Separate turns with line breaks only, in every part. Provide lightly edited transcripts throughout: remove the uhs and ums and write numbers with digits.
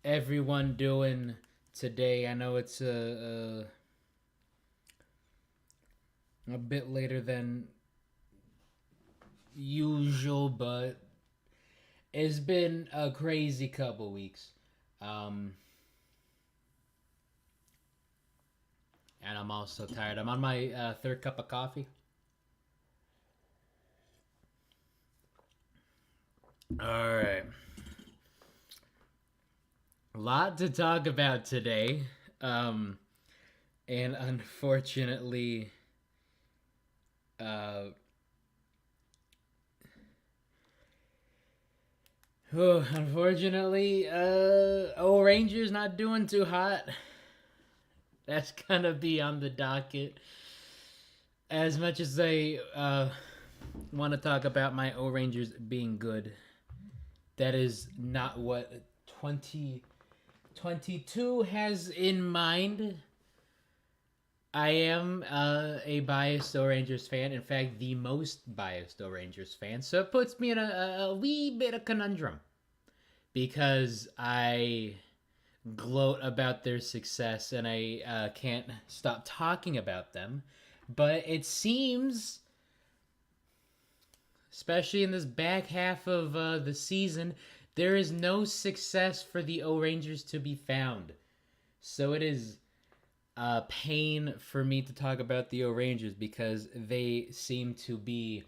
everyone doing today? I know it's a bit later than usual, but it's been a crazy couple weeks. Um, and I'm also tired. I'm on my third cup of coffee. All right. A lot to talk about today. And unfortunately, uh, Rangers not doing too hot. That's gonna be on the docket. As much as I want to talk about my O Rangers being good, that is not what 2022 has in mind. I am a biased O Rangers fan. In fact, the most biased O Rangers fan. So it puts me in a wee bit of conundrum. Because I gloat about their success and I can't stop talking about them. But it seems, especially in this back half of the season, there is no success for the O Rangers to be found. So it is pain for me to talk about the O Rangers because they seem to be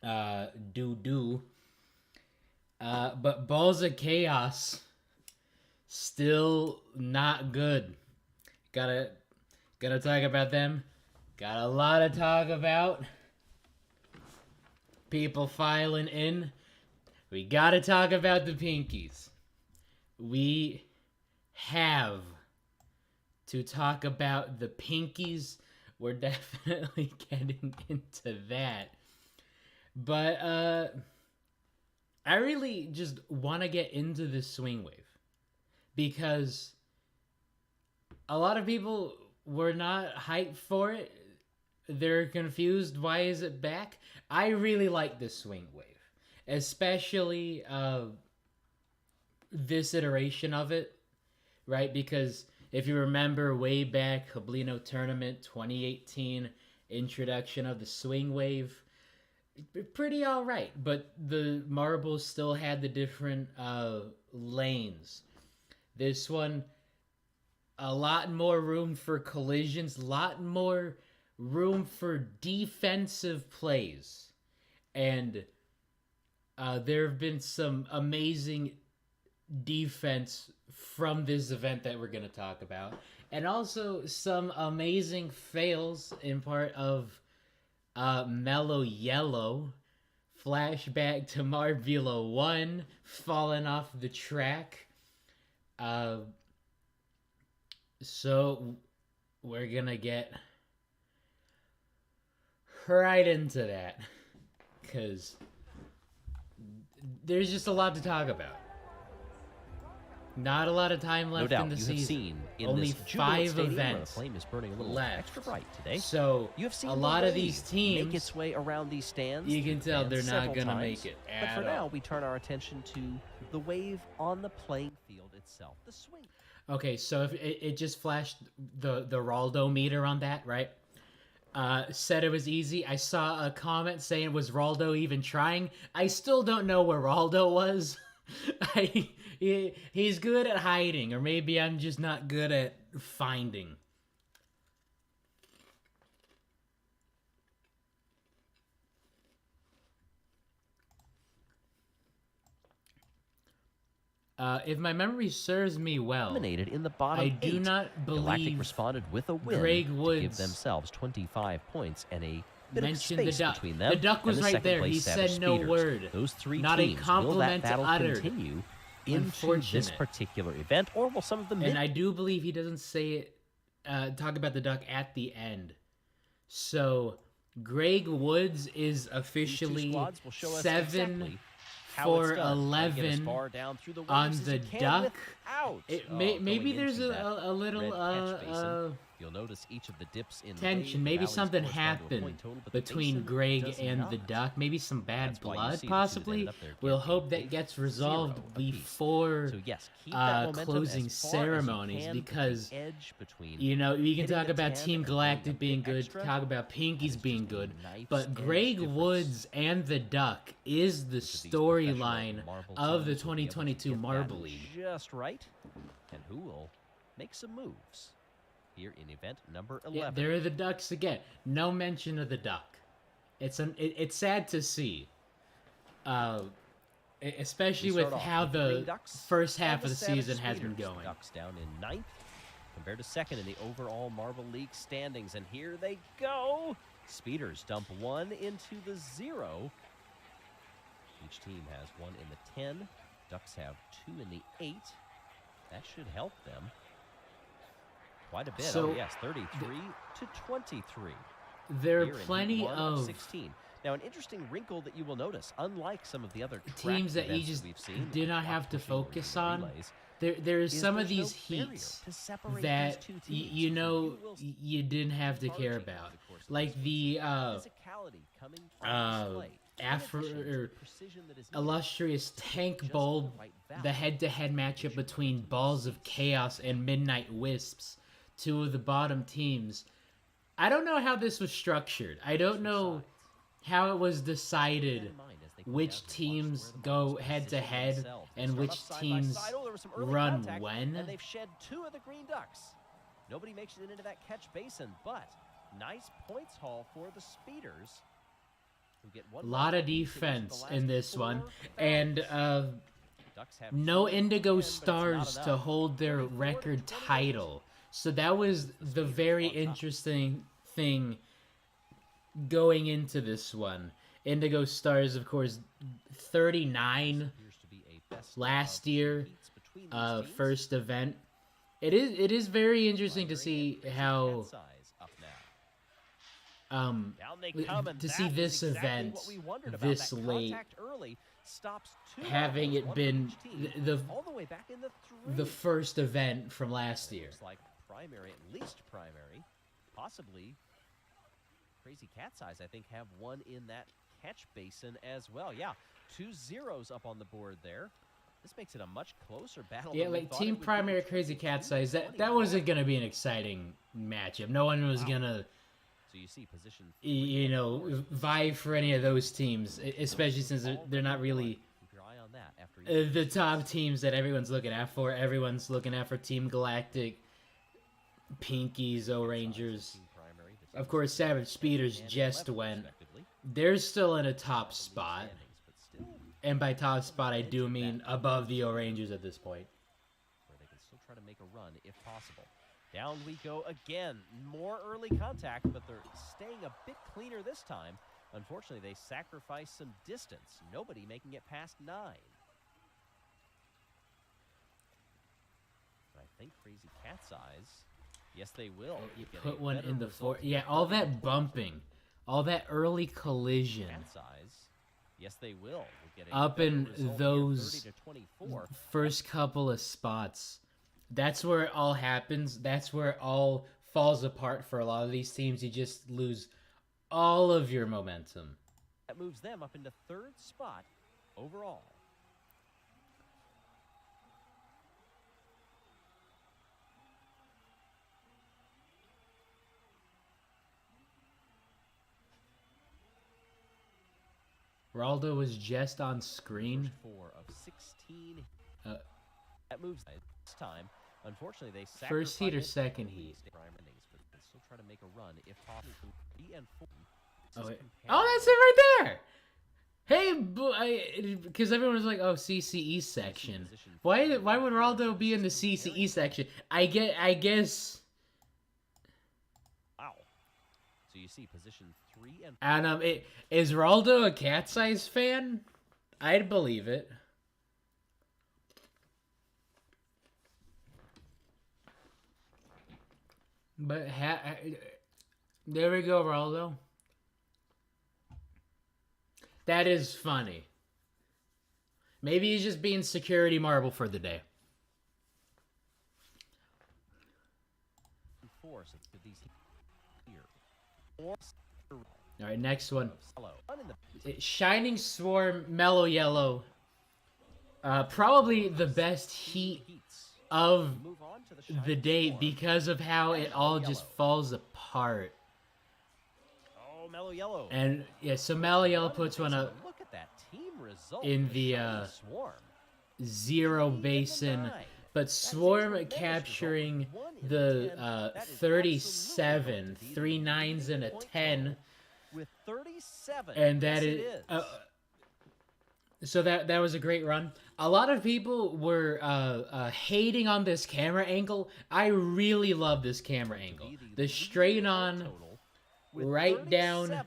doo-doo. But Balls of Chaos, still not good. Gotta talk about them. Got a lot to talk about. People filing in. We gotta talk about the Pinkies. We have to talk about the Pinkies. We're definitely getting into that. But I really just want to get into this swing wave because a lot of people were not hyped for it. They're confused. Why is it back? I really like this swing wave, especially this iteration of it, right? Because if you remember way back, Domino Tournament 2018, introduction of the swing wave, pretty all right, but the marbles still had the different lanes. This one, a lot more room for collisions, a lot more room for defensive plays, and there have been some amazing defense from this event that we're going to talk about, and also some amazing fails in part of Mellow Yellow. Flashback to Marvilo 1 falling off the track. So we're gonna get right into that because there's just a lot to talk about. Not a lot of time left in the season.
Seen in
only
this
5 events
the flame is burning a little
left.
Extra bright today.
So
you have seen
a lot of these teams
make its way around these stands.
You can tell they're not gonna make it.
But for now, we turn our attention to the wave on the playing field itself, the swing.
Okay, so if it just flashed the Raldo meter on that, right? Said it was easy. I saw a comment saying, was Raldo even trying? I still don't know where Raldo was. He's good at hiding, or maybe I'm just not good at finding. If my memory serves me well,
Dominated in the bottom
I do not believe
Galactic responded with a win
Greg Woods
to give themselves 25 points and a bit of
mentioned the
space
duck.
between them.
The duck was
and the
right there. He
second-place Savage
said no
Speeders.
word.
Those 3
Not a
teams, will that
compliment
battle
uttered.
continue into this
Unfortunate.
particular event, or will some of them?
And I do believe he doesn't say it. Talk about the duck at the end. So Greg Woods is officially 7 for 11 on the duck. Maybe there's a little
You'll notice each of the dips in
tension.
wave
Maybe
valleys
something
correspond to a
happened
point total, but the
between
basin
Greg
does
and the
not.
duck. Maybe some bad
That's why you
blood,
see the two that
possibly.
ended up there
We'll
getting
hope
a
that
big
gets
0
resolved
apiece.
before
So yes, keep that momentum
closing
as far
ceremonies,
as you can,
because
the edge between
you know, we can
hitting
talk
the
about
10
Team
and going a
Galactic being
bit
good,
extra.
talk about
That
Pinkies
is
being
just a
good,
knife's
but
edge
Greg
difference.
Woods and the Duck is the
Each of these
storyline
professional marble
of the
teams will be able to
2022
get that
Marble League.
just right, and who will make some moves here in event number 11.
Yeah, there are the Ducks again. No mention of the Duck. It's sad to see, especially
We start
with
off
how
with the Green
the
Ducks
first
and
half of the
Savage
season has been
Speeders.
going.
Ducks down in 9th, compared to 2nd in the overall Marble League standings, and here they go. Speeders dump 1 into the 0. Each team has 1 in the 10. Ducks have 2 in the 8. That should help them quite a bit.
So,
oh yes, 33 to 23.
There are
Here in heat
plenty
1
of
16. Now, an interesting wrinkle that you will notice, unlike some of the other
teams
track
that you
events
just
we've seen,
did not
like
have to
block pushing or
focus
even
on.
relays,
There's
is
some of
there's no
these
barrier
heats
to separate
that
these two teams.
you
So
know
you will
you didn't have to care
charging
about,
over the course of
like
this
the
one. Physicality coming from display, in addition to the precision that is needed
illustrious
to hit
Tank
just
Bulb,
the right valve.
the head-to-head matchup between Balls of Chaos and Midnight Wisps, two of the bottom teams. I don't know how this was structured. I don't know how it was decided which teams go head-to-head and which teams run when.
And they've shed 2 of the Green Ducks. Nobody makes it into that catch basin, but nice points haul for the Speeders. Who get
A lot of defense in this one, and no
Ducks have 2
Indigo
in, but it's not
Stars to
enough.
hold their
24 to
record
28.
title. So that was the very interesting thing going into this one. Indigo Stars, of course, 39
Appears to be a best
last
of
year,
heats between these teams.
first event. It is very interesting to see how
Down they come, and
to
that
see
is
this
exactly
event
what we wondered about.
this
That
late,
contact early stops 2
having
riders,
it
one
been
from each team,
the
all the way back in the 3.
the first event from last year.
Looks like primary, at least primary, possibly Crazy Cat's Eyes, I think, have 1 in that catch basin as well. Yeah, 2 zeros up on the board there. This makes it a much closer battle.
Yeah,
than we
like
thought
Team
it would be.
Primary Crazy Cat's Eyes, that
21.
wasn't going to be an exciting matchup. No one was going to,
So you see position 3
you
on the
know,
board.
vie for any of those teams, especially since they're not really
Keep your eye on that after you
the top teams that everyone's looking at for. Everyone's looking at for Team Galactic, Pinkies, O-Rangers.
Team primary, the
Of
team
course, Savage Speeders
and
just
11
went.
respectively.
They're still in a top spot.
Standings, but still
And by top spot, I do mean above the O-Rangers at this point.
where they can still try to make a run if possible. Down we go again. More early contact, but they're staying a bit cleaner this time. Unfortunately, they sacrifice some distance. Nobody making it past 9. I think Crazy Cat's Eyes. Yes, they will.
You
get
put
a
one
better
in the
result
Yeah,
here.
all that bumping, all that early collision.
Cat's Eyes. Yes, they will. We'll get a
Up
better
in
result here,
those
30 to 24.
first couple of spots, that's where it all happens. That's where it all falls apart for a lot of these teams. You just lose all of your momentum.
That moves them up into 3rd spot overall.
Raldo was just on screen.
First 4 of 16.
Uh,
That moves this time. Unfortunately, they
First heat or
sacrifice
second heat?
prime innings, but they still try to make a run if possible. 3 and 4.
Oh,
This is
that's it right there. Hey, because everyone was like, "Oh, CCE section." Why would Raldo be in the CCE section? I guess.
Wow. So you see position 3 and 4.
And is Raldo a Cat's Eyes fan? I'd believe it. But there we go, Raldo. That is funny. Maybe he's just being security marble for the day.
force of these here. Or
All right, next one.
Mellow.
Shining Swarm, Mellow Yellow. Probably the best heat of
Move on to the
the
Shining
day
Swarm.
because of how it all just falls apart.
Oh, Mellow Yellow.
And yeah, so Mellow Yellow puts one up
Look at that team result.
in the
Shining Swarm.
0 basin, but Swarm capturing the 37, 3 9s and a 10,
with 37.
and that
Yes,
is. So that was a great run. A lot of people were hating on this camera angle. I really love this camera angle. The straight on, right down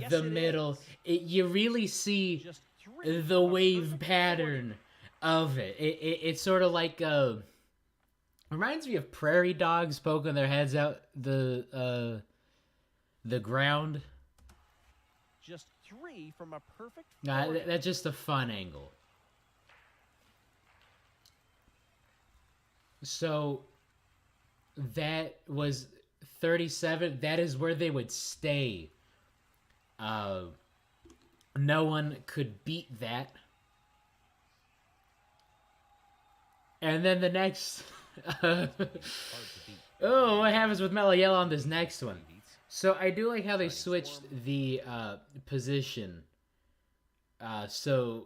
the middle. You really see the wave pattern of it. It's sort of like reminds me of prairie dogs poking their heads out the ground.
Just 3 from a perfect.
Nah, that's just a fun angle. So that was 37. That is where they would stay. No one could beat that. And then the next... oh, what happens with Mellow Yellow on this next one? So I do like how they switched the position. So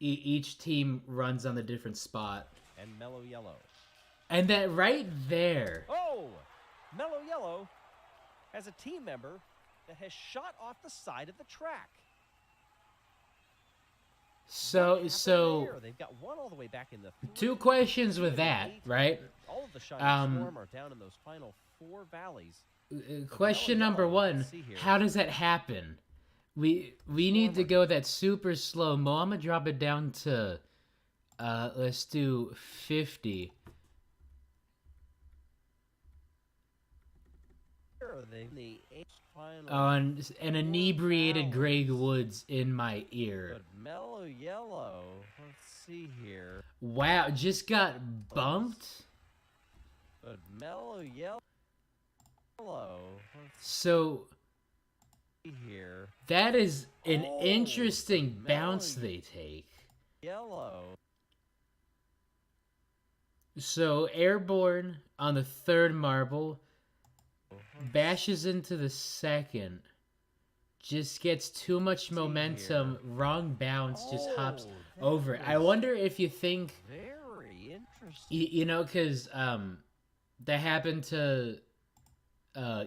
each team runs on the different spot.
And Mellow Yellow.
And that right there.
Oh! Mellow Yellow has a team member that has shot off the side of the track.
So
they've got one all the way back in the
2 questions with that, right?
All of the Shining Swarm are down in those final 4 valleys.
Question number 1, how does that happen? We need to go that super slow mo. I'm gonna drop it down to let's do 50. On an inebriated Greg Woods in my ear.
But Mellow Yellow, let's see here.
Wow, just got bumped.
But Mellow Yellow,
so
here.
That is an interesting bounce they take.
Yellow.
So Airborne on the 3rd marble, bashes into the 2nd, just gets too much momentum, wrong bounce, just hops over. I wonder if you think,
Very interesting.
you know, because that happened to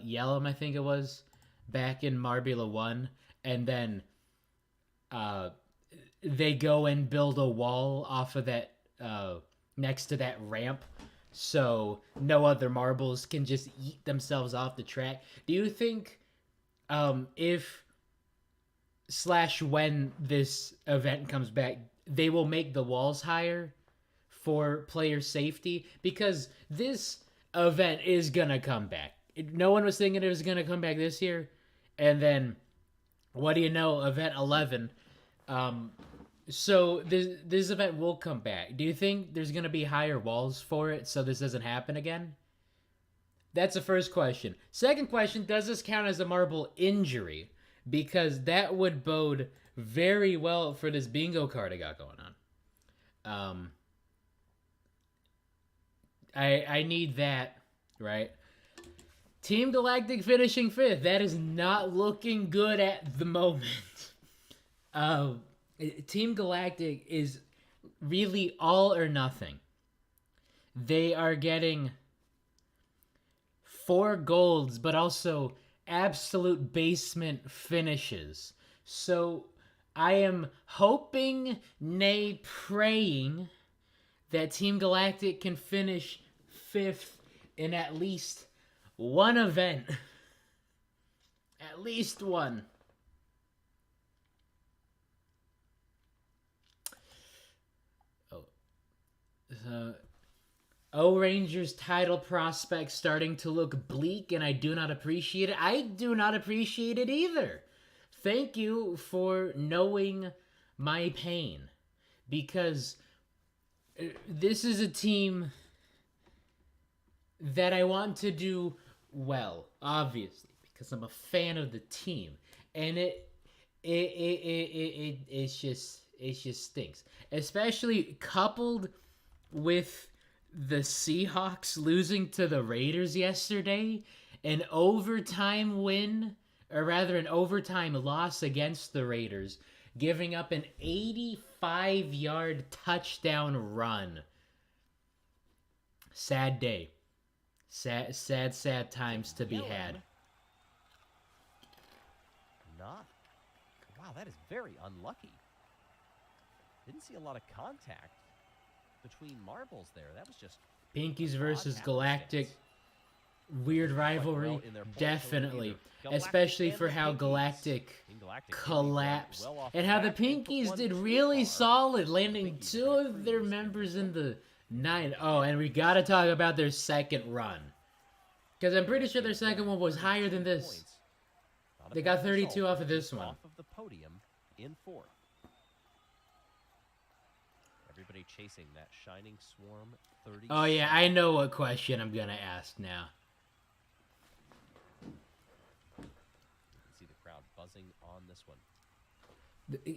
Yellum, I think it was, back in Marbula 1, and then they go and build a wall off of that, next to that ramp, so no other marbles can just eat themselves off the track. Do you think if / when this event comes back, they will make the walls higher for player safety? Because this event is gonna come back. No one was thinking it was gonna come back this year, and then what do you know, event 11. So this event will come back. Do you think there's going to be higher walls for it so this doesn't happen again? That's the first question. Second question, does this count as a marble injury? Because that would bode very well for this bingo card I got going on. I need that, right? Team Galactic finishing 5th. That is not looking good at the moment. Team Galactic is really all or nothing. They are getting 4 golds, but also absolute basement finishes. So I am hoping, nay praying, that Team Galactic can finish 5th in at least one event. At least one. O-Rangers title prospect starting to look bleak, and I do not appreciate it. I do not appreciate it either. Thank you for knowing my pain, because this is a team that I want to do well, obviously, because I'm a fan of the team, and it just stinks, especially coupled with the Seahawks losing to the Raiders yesterday, an overtime win, or rather an overtime loss against the Raiders, giving up an 85-yard touchdown run. Sad day. Sad times to be had.
Not. Wow, that is very unlucky. Didn't see a lot of contact between marbles there. That was just
Pinkies versus Galactic. Weird rivalry. Definitely. Especially for how Galactic collapsed. And how the Pinkies did really solid, landing 2 of their members in the 9. Oh, and we gotta talk about their second run. Because I'm pretty sure their second one was higher than this. They got 32 off of this one.
Off of the podium in 4th. Everybody chasing that shining swarm 30.
Oh yeah, I know what question I'm gonna ask now.
You can see the crowd buzzing on this one.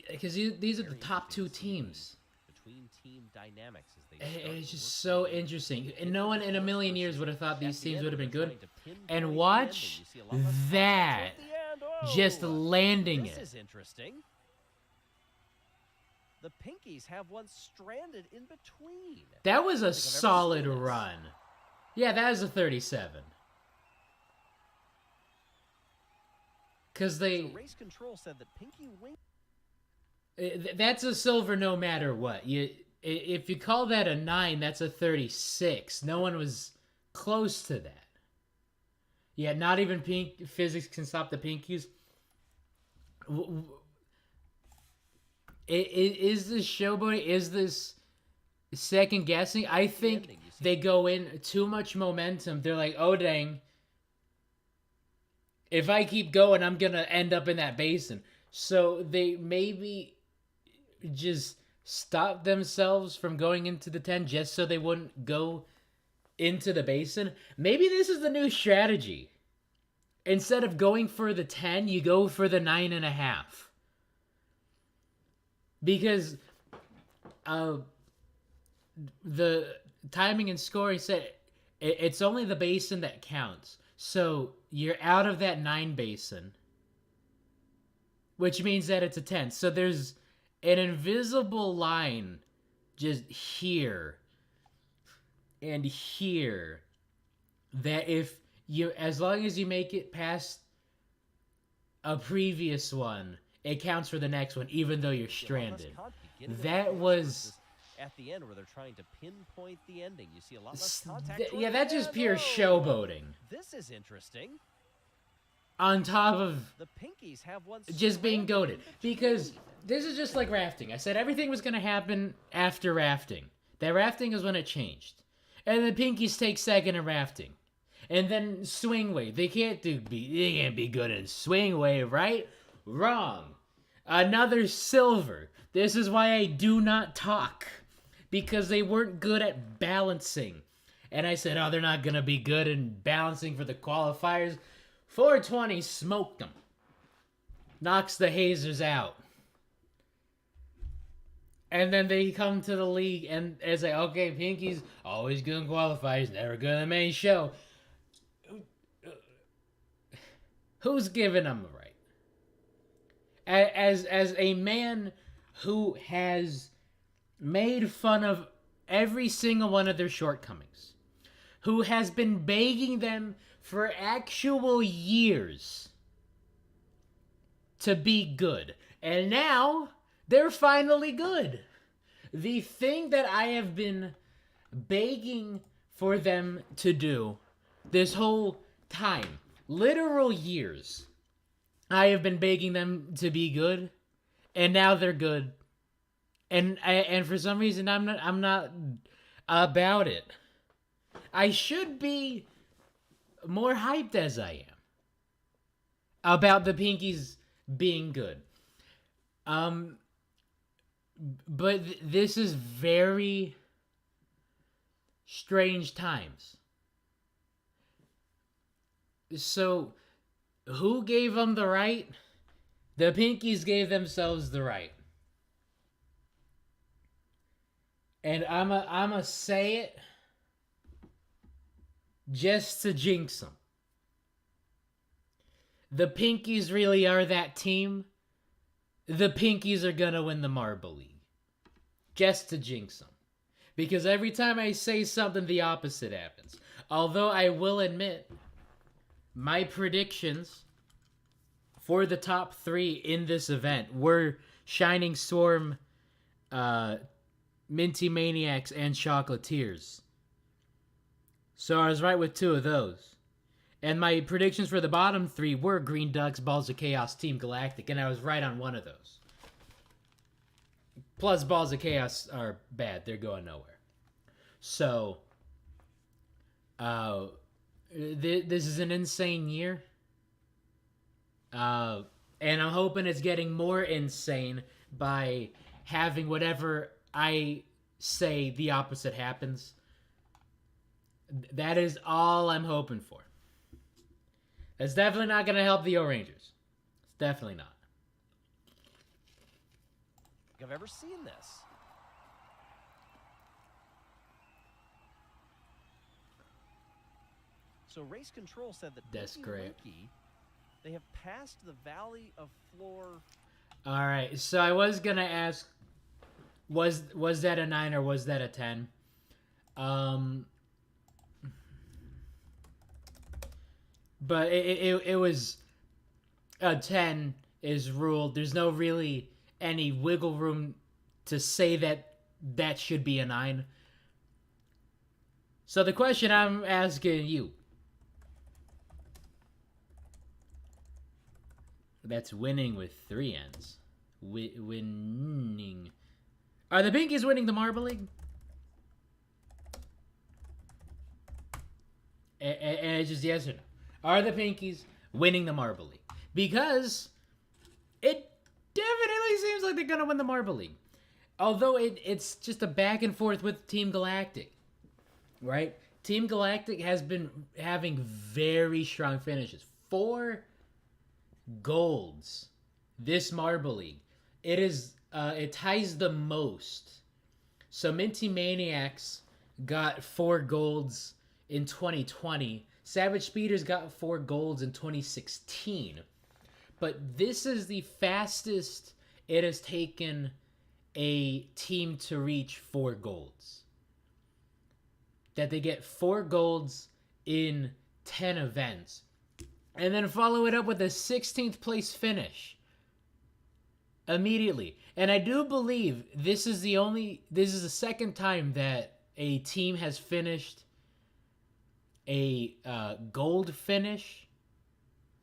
Because these are the top 2 teams.
Between team dynamics as they
it's just so interesting. And no one in a million years would have thought these teams would have been good. And watch that. Just landing it.
This is interesting. The Pinkies have one stranded in between.
That was a solid run. Yeah, that was a 37. Because they...
So Race Control said that Pinky Wing...
That's a silver no matter what. If you call that a 9, that's a 36. No one was close to that. Yeah, not even physics can stop the Pinkies. Is this showboating? Is this second guessing? I think they go in too much momentum. They're like, oh dang. If I keep going, I'm going to end up in that basin. So they maybe just stop themselves from going into the 10 just so they wouldn't go into the basin. Maybe this is the new strategy. Instead of going for the 10, you go for the 9.5. Because the timing and scoring said it's only the basin that counts. So you're out of that 9 basin, which means that it's a 10. So there's an invisible line just here and here that if you, as long as you make it past a previous one, it counts for the next one, even though you're stranded. That was
at the end where they're trying to pinpoint the ending. You see a lot less contact.
Yeah, that's just pure showboating.
This is interesting.
On top of
the Pinkies have one
just being goated. Because this is just like rafting. I said everything was going to happen after rafting. That rafting is when it changed. And the Pinkies take second in rafting. And then swing wave. They can't be good in swing wave, right? Wrong. Another silver. This is why I do not talk. Because they weren't good at balancing. And I said, oh, they're not going to be good in balancing for the qualifiers. 420 smoked them. Knocks the hazers out. And then they come to the league and it's like, okay, Pinkies, always good in qualifiers, never good in the main show. Who's giving them the right? As a man who has made fun of every single one of their shortcomings, who has been begging them for actual years to be good, and now they're finally good. The thing that I have been begging for them to do this whole time, literal years, I have been begging them to be good, and now they're good. And for some reason I'm not about it. I should be more hyped as I am about the Pinkies being good. But this is very strange times. So, who gave them the right? The Pinkies gave themselves the right. And I'ma say it just to jinx them. The Pinkies really are that team. The Pinkies are gonna win the Marble League. Just to jinx them. Because every time I say something, the opposite happens. Although I will admit, my predictions for the top 3 in this event were Shining Storm, Minty Maniacs, and Chocolatiers. So I was right with 2 of those. And my predictions for the bottom 3 were Green Ducks, Balls of Chaos, Team Galactic, and I was right on one of those. Plus, Balls of Chaos are bad. They're going nowhere. So, this is an insane year. And I'm hoping it's getting more insane by having whatever I say the opposite happens. That is all I'm hoping for. That's definitely not going to help the O'Rangers. It's definitely not.
I've ever seen this. So Race Control said that
That's great.
Pinky, they have passed the Valley of Floor.
All right, so I was gonna ask, was that a 9 or was that a 10? But it was a 10 is ruled. There's no really any wiggle room to say that should be a 9. So the question I'm asking you, that's winning with 3 N's. Winning. Are the Pinkies winning the Marble League? And it's just yes or no. Are the Pinkies winning the Marble League? Because it definitely seems like they're going to win the Marble League. Although it's just a back and forth with Team Galactic. Right? Team Galactic has been having very strong finishes. 4 golds this Marble League. It ties the most. So Minty Maniacs got 4 golds in 2020. Savage Speeders got 4 golds in 2016. But this is the fastest it has taken a team to reach 4 golds. That they get 4 golds in 10 events. And then follow it up with a 16th place finish. Immediately. And I do believe this is the second time that a team has finished a gold finish.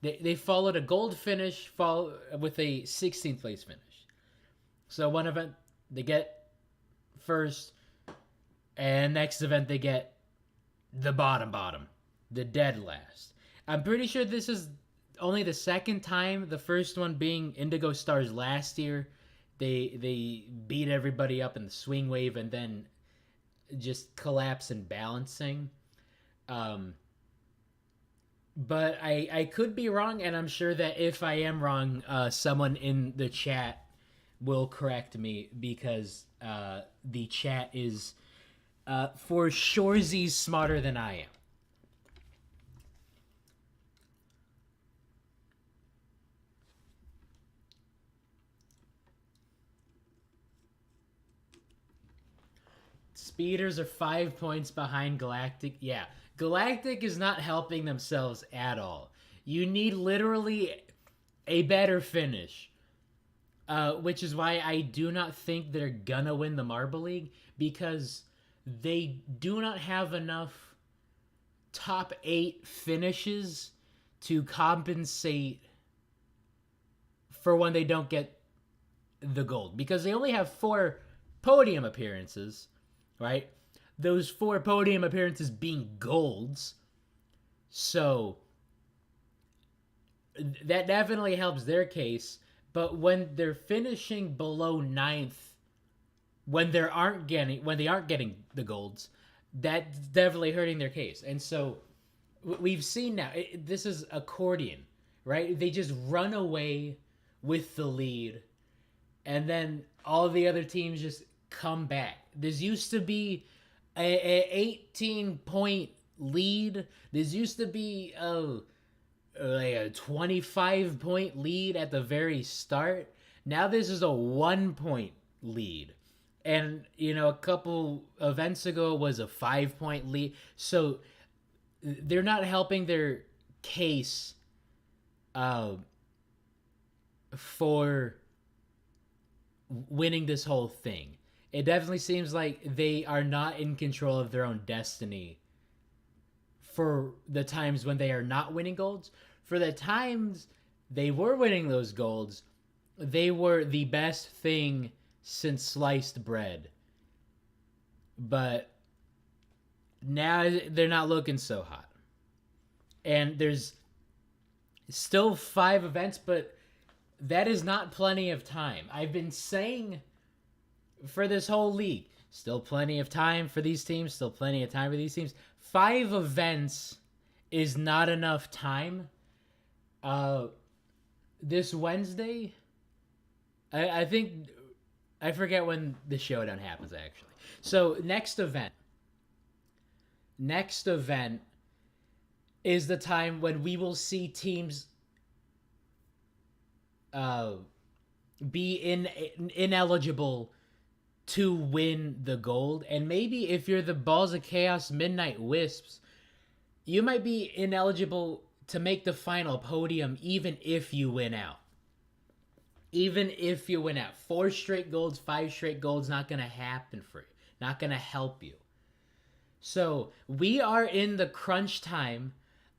They followed a gold finish with a 16th place finish. So one event they get first, and next event they get the bottom, the dead last. I'm pretty sure this is only the second time, the first one being Indigo Stars last year. They beat everybody up in the swing wave and then just collapse in balancing. But I could be wrong, and I'm sure that if I am wrong, someone in the chat will correct me, because the chat is for surezies smarter than I am. Speeders are 5 points behind Galactic. Yeah, Galactic is not helping themselves at all. You need literally a better finish. Which is why I do not think they're gonna win the Marble League, because they do not have enough top 8 finishes to compensate for when they don't get the gold. Because they only have 4 podium appearances, right? Those 4 podium appearances being golds. So that definitely helps their case. But when they're finishing below 9th, when they aren't getting the golds, that's definitely hurting their case. And so we've seen now. This is accordion, right? They just run away with the lead, and then all the other teams just come back. This used to be a 18-point lead. This used to be like a 25-point lead at the very start. Now this is a 1-point lead. And, a couple events ago was a 5-point lead. So they're not helping their case for winning this whole thing. It definitely seems like they are not in control of their own destiny for the times when they are not winning golds. For the times they were winning those golds, they were the best thing since sliced bread. But now they're not looking so hot. And there's still 5 events, but that is not plenty of time. I've been saying for this whole league, still plenty of time for these teams, still plenty of time for these teams. 5 events is not enough time. This Wednesday, I think, I forget when the Showdown happens, actually. So, next event is the time when we will see teams be ineligible to win the gold. And maybe if you're the Balls of Chaos Midnight Wisps, you might be ineligible to make the final podium even if you win out. Even if you win out. 4 straight golds, 5 straight golds, not going to happen for you. Not going to help you. So, we are in the crunch time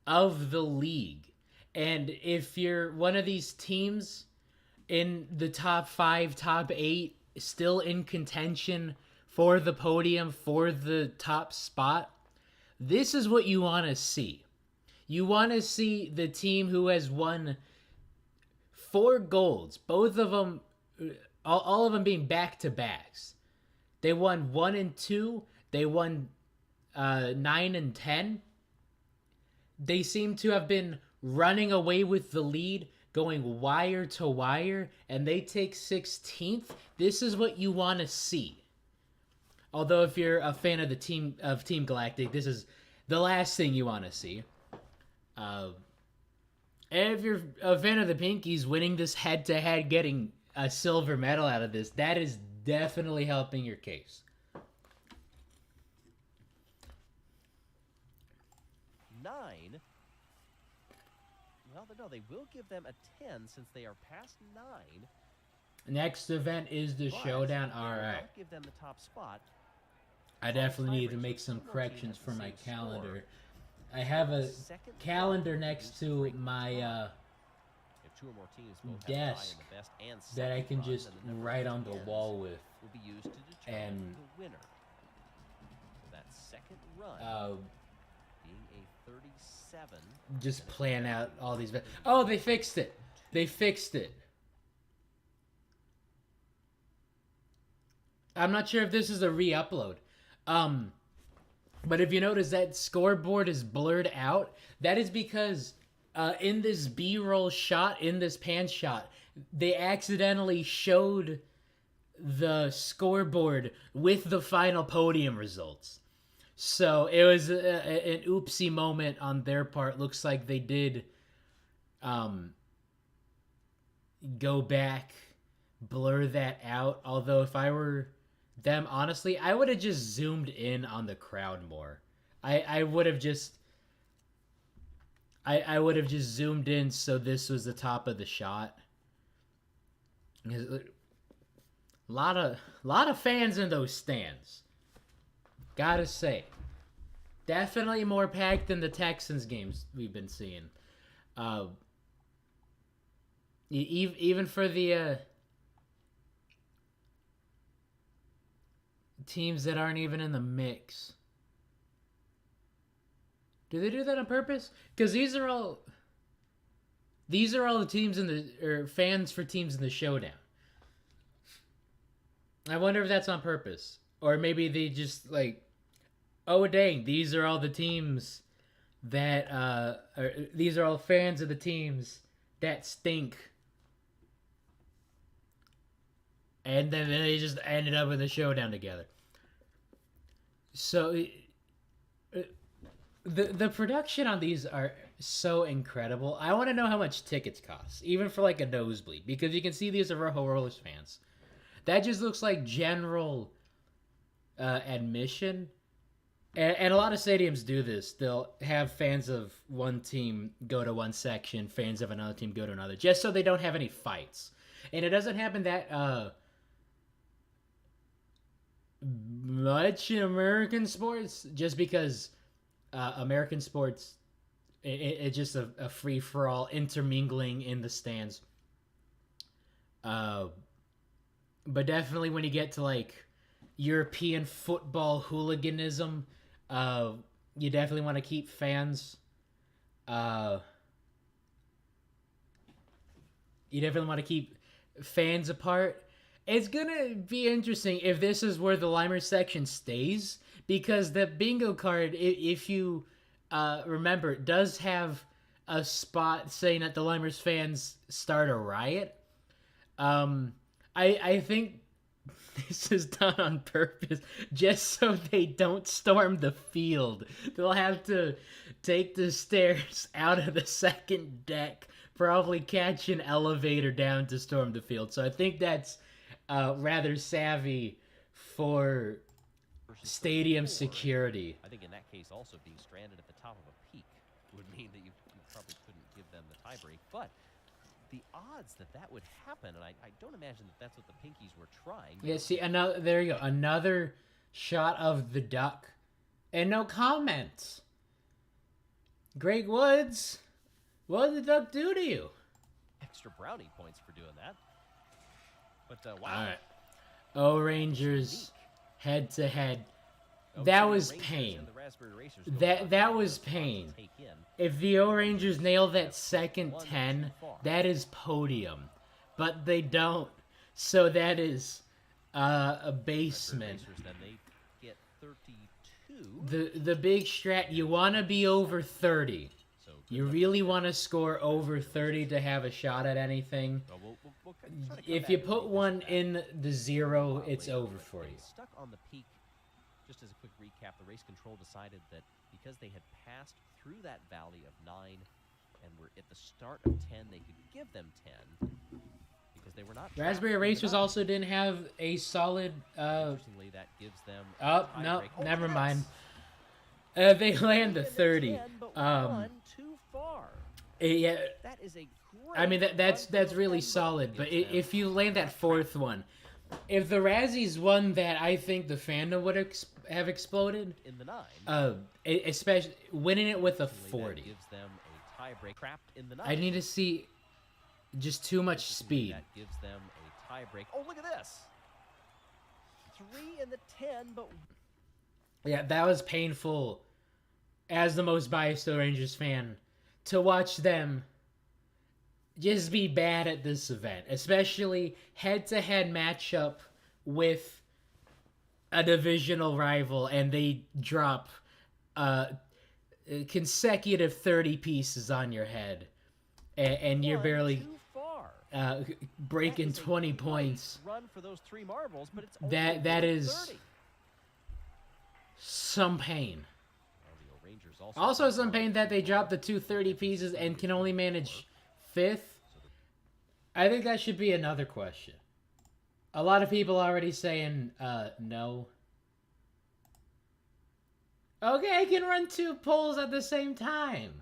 of the league. And if you're one of these teams in the top 5, top 8, still in contention for the podium, for the top spot, this is what you want to see. You want to see the team who has won 4 golds, both of them, all of them being back-to-backs. They won 1 and 2. They won 9 and 10. They seem to have been running away with the lead, going wire to wire, and they take 16th. This is what you want to see. Although if you're a fan of Team Galactic, this is the last thing you want to see. And if you're a fan of the Pinkies, winning this head-to-head, getting a silver medal out of this, that is definitely helping your case.
9. Well, no, they will give them a 10 since they are past 9.
Next event is the Showdown. All right.
Give them the top spot.
I definitely need to make some corrections for my calendar. I have a calendar next to my desk that I can just write on the wall with.
Will be used to determine the winner. That second run being a 37.
Just plan out all these. Oh, they fixed it. They fixed it. I'm not sure if this is a re-upload. But if you notice that scoreboard is blurred out, that is because in this B-roll shot, in this pan shot, they accidentally showed the scoreboard with the final podium results. So it was an oopsie moment on their part. Looks like they did go back, blur that out. Although if I were them, honestly, I would have just zoomed in on the crowd more. I would have just zoomed in so this was the top of the shot. A lot of fans in those stands. Gotta say. Definitely more packed than the Texans games we've been seeing. Even for the teams that aren't even in the mix. Do they do that on purpose? Because these are all the teams or fans for teams in the Showdown. I wonder if that's on purpose. Or maybe they just like, oh dang, these are all the teams that these are all fans of the teams that stink. And then they just ended up in the showdown together. So the production on these are so incredible. I want to know how much tickets cost, even for like a nosebleed, because you can see these are Rojo Rollers fans. That just looks like general admission. And a lot of stadiums do this. They'll have fans of one team go to one section, fans of another team go to another, just so they don't have any fights. And it doesn't happen that much in American sports, just because American sports, it's just a free-for-all intermingling in the stands. But definitely when you get to like European football hooliganism, you definitely want to keep fans. You definitely want to keep fans apart. It's gonna be interesting if this is where the Limer section stays, because the bingo card, if you remember, does have a spot saying that the Limers fans start a riot. I think this is done on purpose, just so they don't storm the field. They'll have to take the stairs out of the second deck, probably catch an elevator down to storm the field. So I think that's rather savvy for stadium security.
I think in that case, also being stranded at the top of a peak would mean that you probably couldn't give them the tiebreak. But the odds that would happen, and I don't imagine that that's what the Pinkies were trying.
Yeah, see, another, there you go. Another shot of the duck. And no comments. Greg Woods, what did the duck do to you?
Extra brownie points for doing that. But, wow.
All right. O-Rangers, head-to-head. That was pain. That was pain. If the O-Rangers nail that second 10, that is podium. But they don't. So that is a basement. The big strat, you want to be over 30. You really want to score over 30 to have a shot at anything. If you put one in the 0, it's over for you.
Stuck on the peak. Just as a quick recap, the race control decided that because they had passed through that valley of 9 and were at the start of 10, they could give them 10 because they were not.
Raspberry Racers also didn't have a solid.
Interestingly, that gives them.
Oh no, never mind. They land the 30.
10, but too far.
Yeah.
That is a great.
I mean that's really solid, but if you land that fourth one. If the Razzies won that, I think the fandom would have exploded.
In the 9.
Especially winning it with a 40.
Gives them a tiebreak. Trapped in the 9.
I need to see just too much speed.
That gives them a tiebreak. Oh, look at this. 3 in the 10, but
yeah, that was painful. As the most biased Rangers fan, to watch them just be bad at this event, especially head-to-head matchup with a divisional rival, and they drop consecutive 30 pieces on your head, and you're barely breaking 20 points.
Run for those 3 marbles, but it's
that is some pain. Also some pain that they dropped the 2 30 pieces and can only manage 5th. I think that should be another question. A lot of people already saying no. Okay, I can run 2 polls at the same time.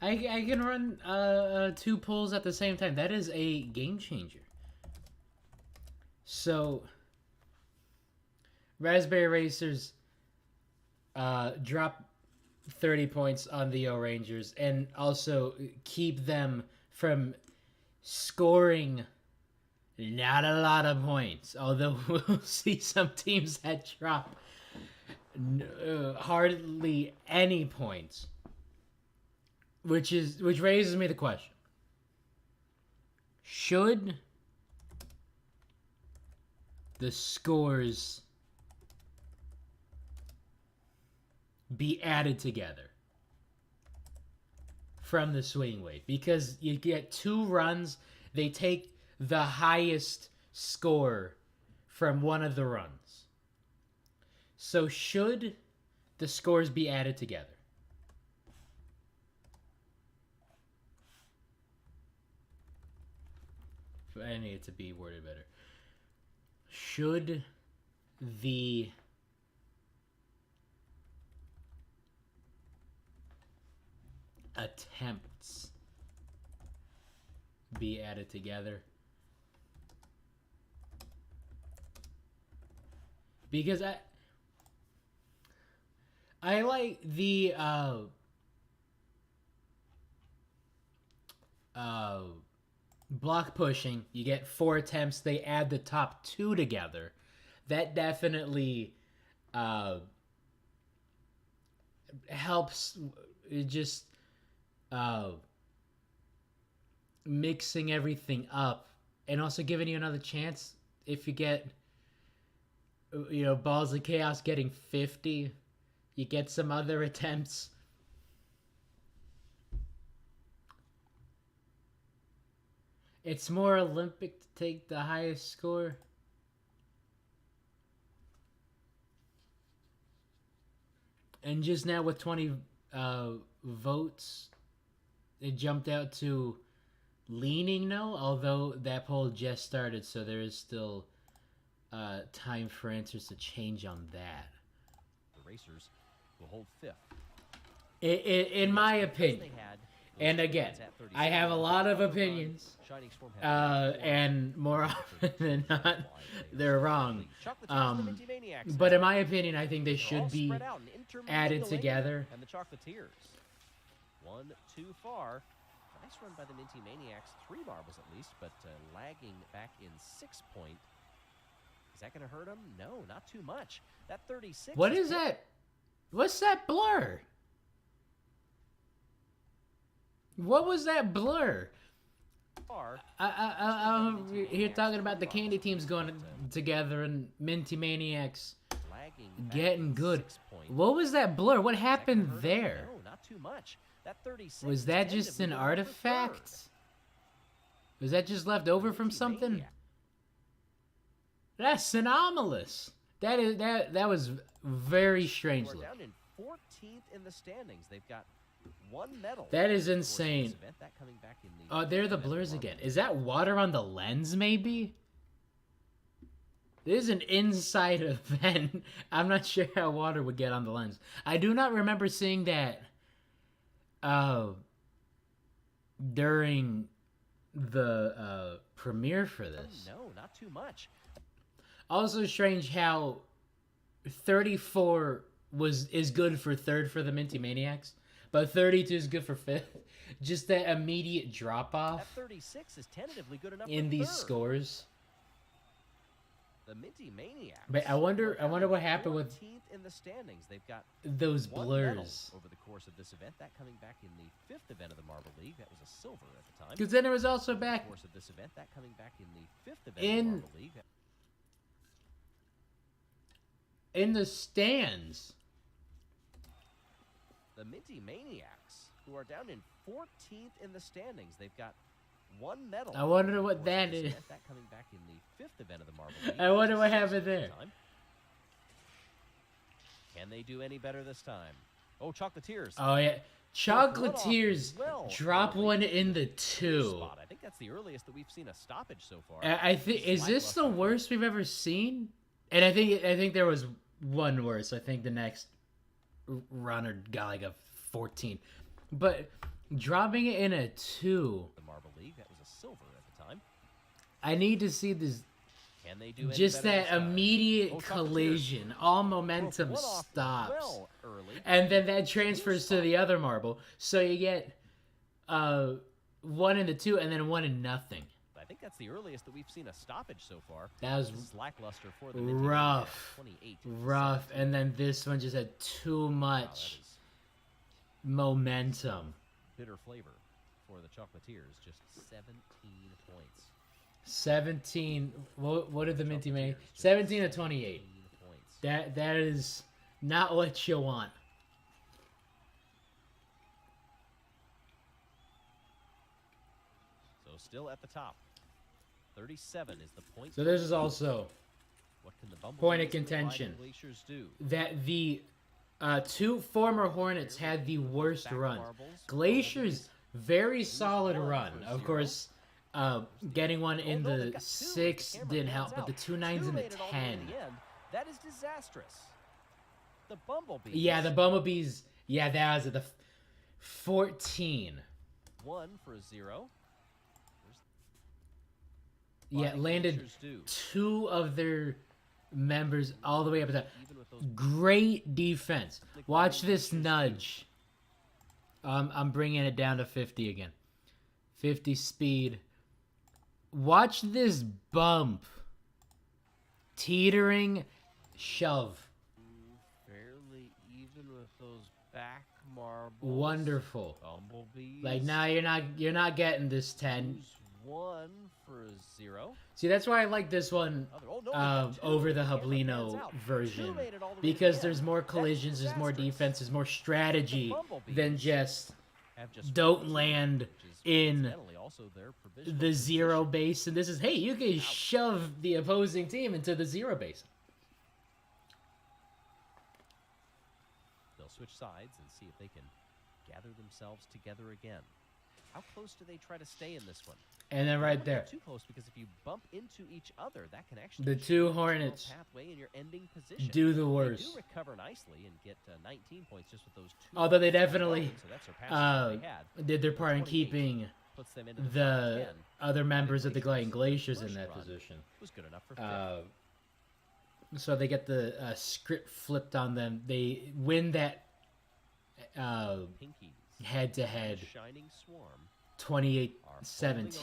I can run 2 polls at the same time. That is a game changer. So, Raspberry Racers drop 30 points on the O-Rangers and also keep them from scoring not a lot of points. Although we'll see some teams that drop hardly any points. Which raises me the question. Should the scores be added together from the swing wave, because you get 2 runs, they take the highest score from one of the runs. So should the scores be added together? I need it to be worded better. Should the attempts be added together? Because I like the block pushing. You get 4 attempts, they add the top 2 together. That definitely helps just mixing everything up, and also giving you another chance if you get, you know, Balls of Chaos getting 50, you get some other attempts. It's more Olympic to take the highest score. And just now with 20 votes, it jumped out to leaning no, although that poll just started, so there is still time for answers to change on that.
The racers will hold 5th.
In my opinion, and again, I have a lot of opinions, and more often than not, they're wrong. But in my opinion, I think they should be added together.
And the Chocolatiers, 1 too far. Nice run by the Minty Maniacs, 3 marbles at least, but lagging back in 6 point. Is that going to hurt them? No, not too much. That 36.
What is that? What's that blur? What was that blur? You're talking about the candy teams going together and Minty Maniacs getting good. What was that blur? What happened there?
No, not too much. That 36
was that just an artifact? Was that just left over from something? That's anomalous. That was very strange.
We're down in 14th in the standings. They've got 1 medal.
That is insane.
That coming back in
Oh, there are the blurs again. Is that water on the lens, maybe? This is an inside event. I'm not sure how water would get on the lens. I do not remember seeing that during the premiere for this.
No, not too much.
Also strange how 34 is good for 3rd for the Minty Maniacs, but 32 is good for 5th. Just that immediate drop off.
That 36 is tentatively good enough
in these scores.
The Minty Maniacs.
But I wonder what happened with
14th in the standings. They've got
those blurs
over the course of this event. That coming back in the 5th event of the Marble League. That was a silver at the time.
Because then it was also back
over the course of this event. That coming back in the 5th event of the Marble League.
In the stands.
The Minty Maniacs, who are down in 14th in the standings. They've got 1 medal.
I wonder what that is.
That coming back in the 5th event of the Marble League.
I wonder what happened there.
Can they do any better this time? Oh, Chocolatiers.
Oh, yeah. Chocolatiers drop 1 in the 2.
I think that's the earliest that we've seen a stoppage so far.
I think, is this the worst we've ever seen? And I think there was one worse. I think the next runner got like a 14. But dropping it in a 2.
The Marble League, that was a silver at the time.
I need to see this.
Can they do
just that immediate collision. All momentum stops. And then that transfers to the other marble. So you get 1 in the 2 and then 1 in nothing.
I think that's the earliest that we've seen a stoppage so far.
That was
lackluster for the
rough. And then this one just had too much momentum.
Bitter flavor for the Chocolatiers, just 17 points.
17. What did the Minty make?
Chocolatiers just
17 to 28.
17 points.
That is not what you want.
So still at the top. 37 is the point.
So this is also
What can the Bumblebees
point of
and the
contention.
Gliding Glaciers do?
that the two former Hornets had the worst
Back
runs.
marbles,
Glaciers, very solid
one
run.
for
Of
zero.
course, getting one in
Although they've
the
got two,
6
the camera
didn't
pans
help, but
out.
the 2 9s
Two
and the
made it all the way to
10.
the end. That is disastrous. The Bumblebees.
Yeah, the Bumblebees. Yeah, that was at the 14.
1 for a 0.
Yeah,
Gliding
landed
Glaciers do.
2 of their members all the way up at the
Even with those
great defense. Watch this nudge. I'm bringing it down to 50 again. 50 speed. Watch this bump. Teetering shove.
fairly even with those back marbles.
Wonderful.
Bumblebees.
Like now you're not getting this 10.
Lose 1 for a 0.
See, that's why I like this one
Oh, no, they got two.
over the
Camera pans
Hablino
out.
version.
Two made it all the way to
Because
the
there's
end.
more
That is
collisions, there's more
disastrous.
defense, there's more strategy
The Bumblebees
than just
have just
don't
14,
land
which is
in
incidentally also their provisional
the zero
position.
base. And this is, hey, you can shove the opposing team into the zero base.
They'll switch sides and see if they can gather themselves together again. How close do they try to stay in this one?
And then
They
right
don't
there,
get too close, because if you bump into each other, that can actually
the
change
two
your
Hornets
pathway and your ending position.
do the
They
worst.
do recover nicely and get 19 points just with those 2.
Although they
points
definitely,
alone, so that surpasses what they had.
did their part in
28
keeping
Puts them into the,
the
top 10.
other members of the Gliding
Glaciers'
Glaciers in
first
that
run
position.
Was good enough for fifth.
So they get the script flipped on them. They win that
Pinkies,
head-to-head
Shining Swarm, are
28-17.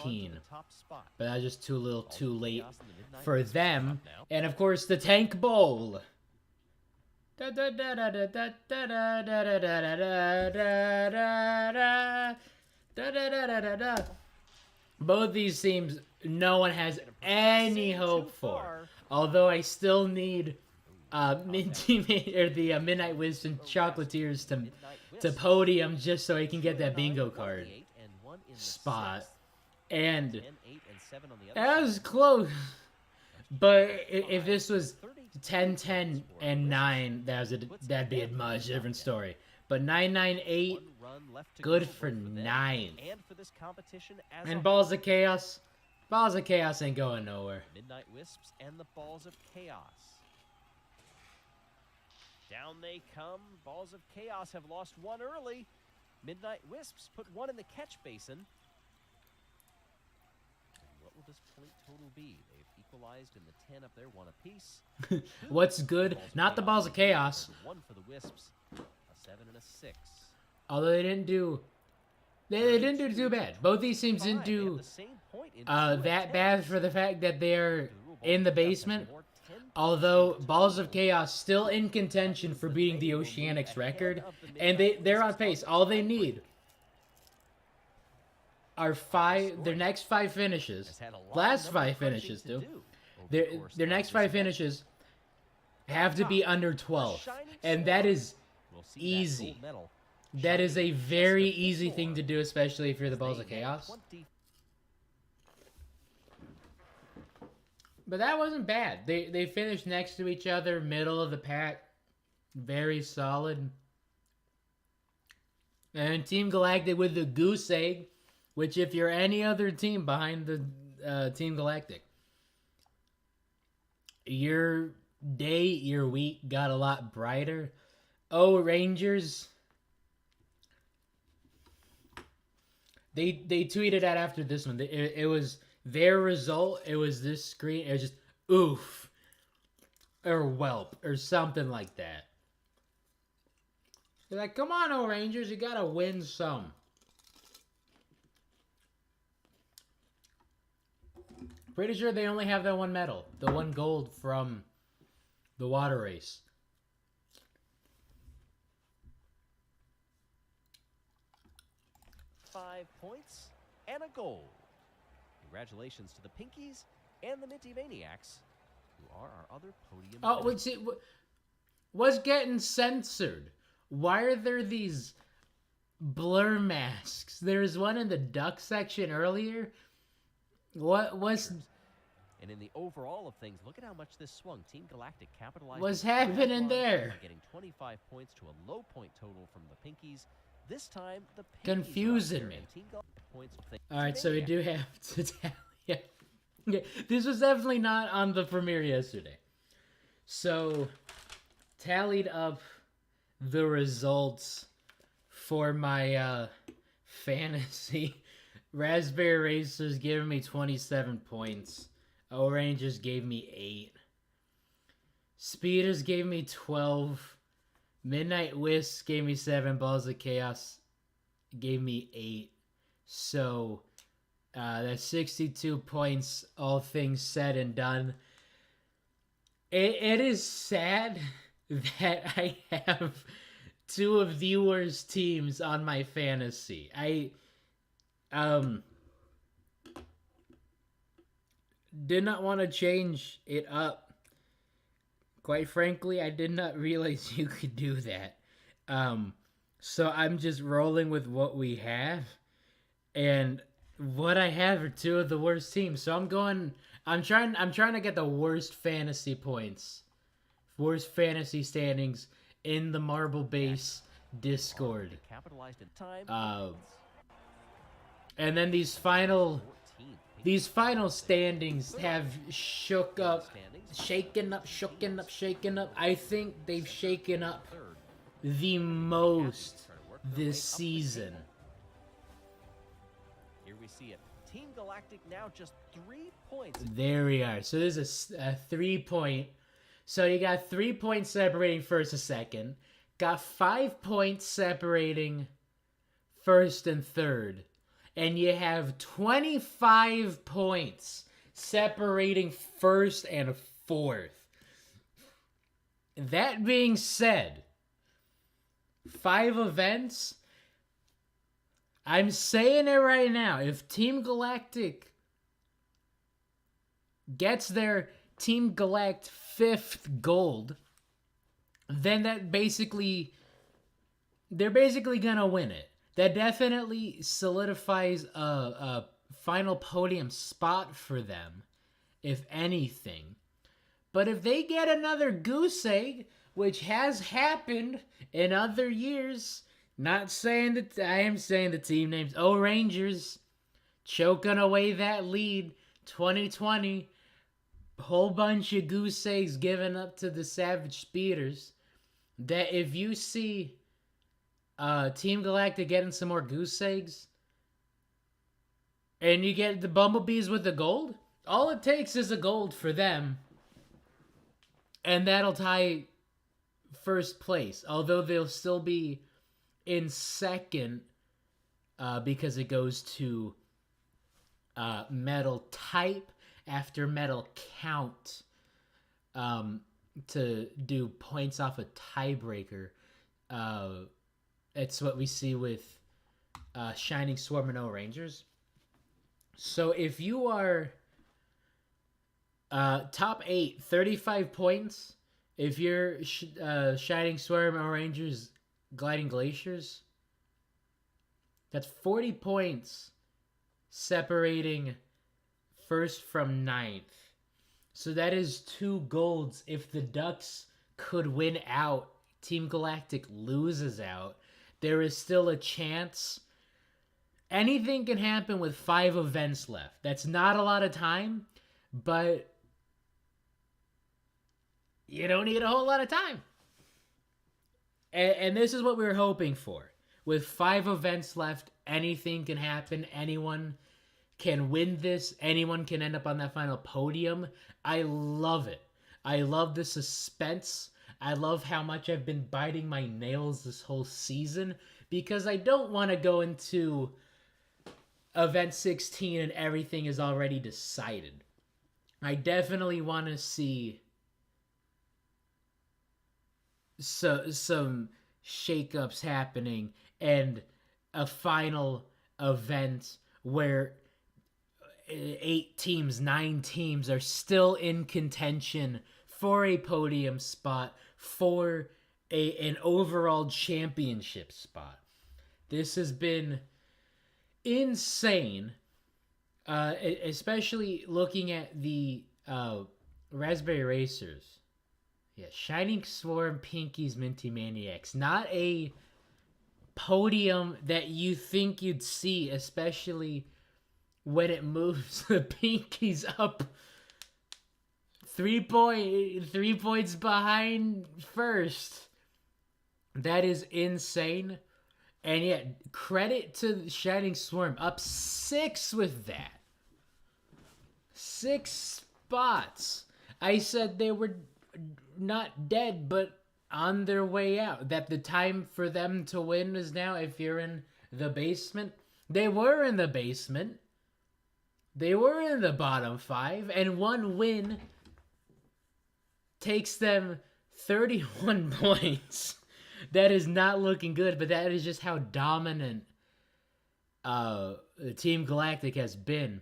holding on to the top spot.
But that was just too little
All
too
the
late
chaos in the midnight
for
Wisps
them.
top now.
And of course, the Tank Bowl. Both these teams, no one has any hope for. Although I still need Minty or the Midnight Wisps and Chocolatiers to podium just so I can get that bingo card spot. And that was close. But if this was 10, 10, and 9, that'd be a much different story. But 9, 9, 8, good for 9.
And for this competition as
And
a
Balls of Chaos. Balls of Chaos ain't going nowhere.
Midnight Wisps and the Balls of Chaos. Down they come. Balls of Chaos have lost 1 early. Midnight Wisps put 1 in the catch basin. And what will this point total be? They've equalized in the 10 up there, 1 apiece.
What's good? Not the Balls of Chaos.
1 for the Wisps. A 7 and a 6.
Although they didn't do... They didn't do too bad. Both these teams didn't
They have
do
the same point in 2
that bad
attempts.
for the fact that they're in the basement.
More 10
Although Balls of Chaos still in contention for beating the Oceanics record, and they're on pace. All they need are their next 5 finishes.
has had a lot
Last
of
5
crunching
finishes
to
too.
do over the course
Their
of
next
this
5
match.
finishes have to be under 12, and that is
We'll see that
easy.
gold medal
that is a
shining
very
just a bit
easy
more
thing to do, especially if you're the
as
Balls
they
of
net
Chaos.
20.
But that wasn't bad. They finished next to each other, middle of the pack, very solid. And Team Galactic with the goose egg, which if you're any other team behind the Team Galactic, your day, your week got a lot brighter. Oh, Rangers. They tweeted out after this one. It was their result. It was this screen. It was just oof or whelp or something like that. They're like, come on, oh Rangers, you gotta win some. Pretty sure they only have that 1 medal, the 1 gold from the water race.
.5 points and a goal. Congratulations to the Pinkies and the Minty Maniacs, who are our other podium.
Oh, what's getting censored? Why are there these blur masks? There's one in the duck section earlier. What was...
And in the overall of things, look at how much this swung. Team Galactic capitalized.
What's happening there?
By getting 25 points to a low point total from the Pinkies. This time, the Pinkies
confusing me. All right, so we do have to tally. Yeah, this was definitely not on the premiere yesterday. So, tallied up the results for my fantasy. Raspberry Racers giving me 27 points. O-Rangers gave me 8. Speeders gave me 12. Midnight Wisp gave me 7. Balls of Chaos gave me 8. So, that's 62 points, all things said and done. It is sad that I have 2 of the worst teams on my fantasy. I did not want to change it up. Quite frankly, I did not realize you could do that. So I'm just rolling with what we have. And what I have are 2 of the worst teams. So I'm trying to get the worst fantasy points. Worst fantasy standings in the Marble Base Discord. And then these final standings have shaken up. I think they've shaken up the most this season.
Here we see it. Team Galactic now just 3 points.
There we are. So there's a 3-point. So you got 3 points separating first and second. Got 5 points separating first and third. And you have 25 points separating first and fourth. That being said, 5 events. I'm saying it right now. If Team Galactic gets their Team Galact 5th gold, then they're basically gonna win it. That definitely solidifies a final podium spot for them, if anything. But if they get another goose egg, which has happened in other years, not saying that I am saying the team names. O-Rangers choking away that lead. 2020, whole bunch of goose eggs given up to the Savage Speeders. That if you see Team Galactic getting some more goose eggs, and you get the Bumblebees with the gold, all it takes is a gold for them, and that'll tie first place. Although they'll still be in second because it goes to medal type after medal count to do points off a tiebreaker. It's what we see with Shining Swarm and O-Rangers. So if you are top 8, 35 points. If you're Shining Swarm, O-Rangers, Gliding Glaciers, that's 40 points separating first from 9th. So that is 2 golds. If the Ducks could win out, Team Galactic loses out, there is still a chance. Anything can happen with 5 events left. That's not a lot of time, but you don't need a whole lot of time. And this is what we were hoping for. With 5 events left, anything can happen. Anyone can win this. Anyone can end up on that final podium. I love it. I love the suspense. I love how much I've been biting my nails this whole season, because I don't want to go into Event 16 and everything is already decided. I definitely want to see some shakeups happening and a final event where 8 teams, 9 teams are still in contention for a podium spot, for an overall championship spot. This has been insane, especially looking at the Raspberry Racers. Yeah, Shining Swarm, Pinkies, Minty Maniacs. Not a podium that you think you'd see, especially when it moves the Pinkies up 3 points behind first. That is insane. And yet, credit to Shining Swarm, up 6 with that. 6 spots. I said they were not dead, but on their way out. That the time for them to win is now. If you're in the basement, they were in the basement. They were in the bottom 5, and one win takes them 31 points. That is not looking good, but that is just how dominant Team Galactic has been.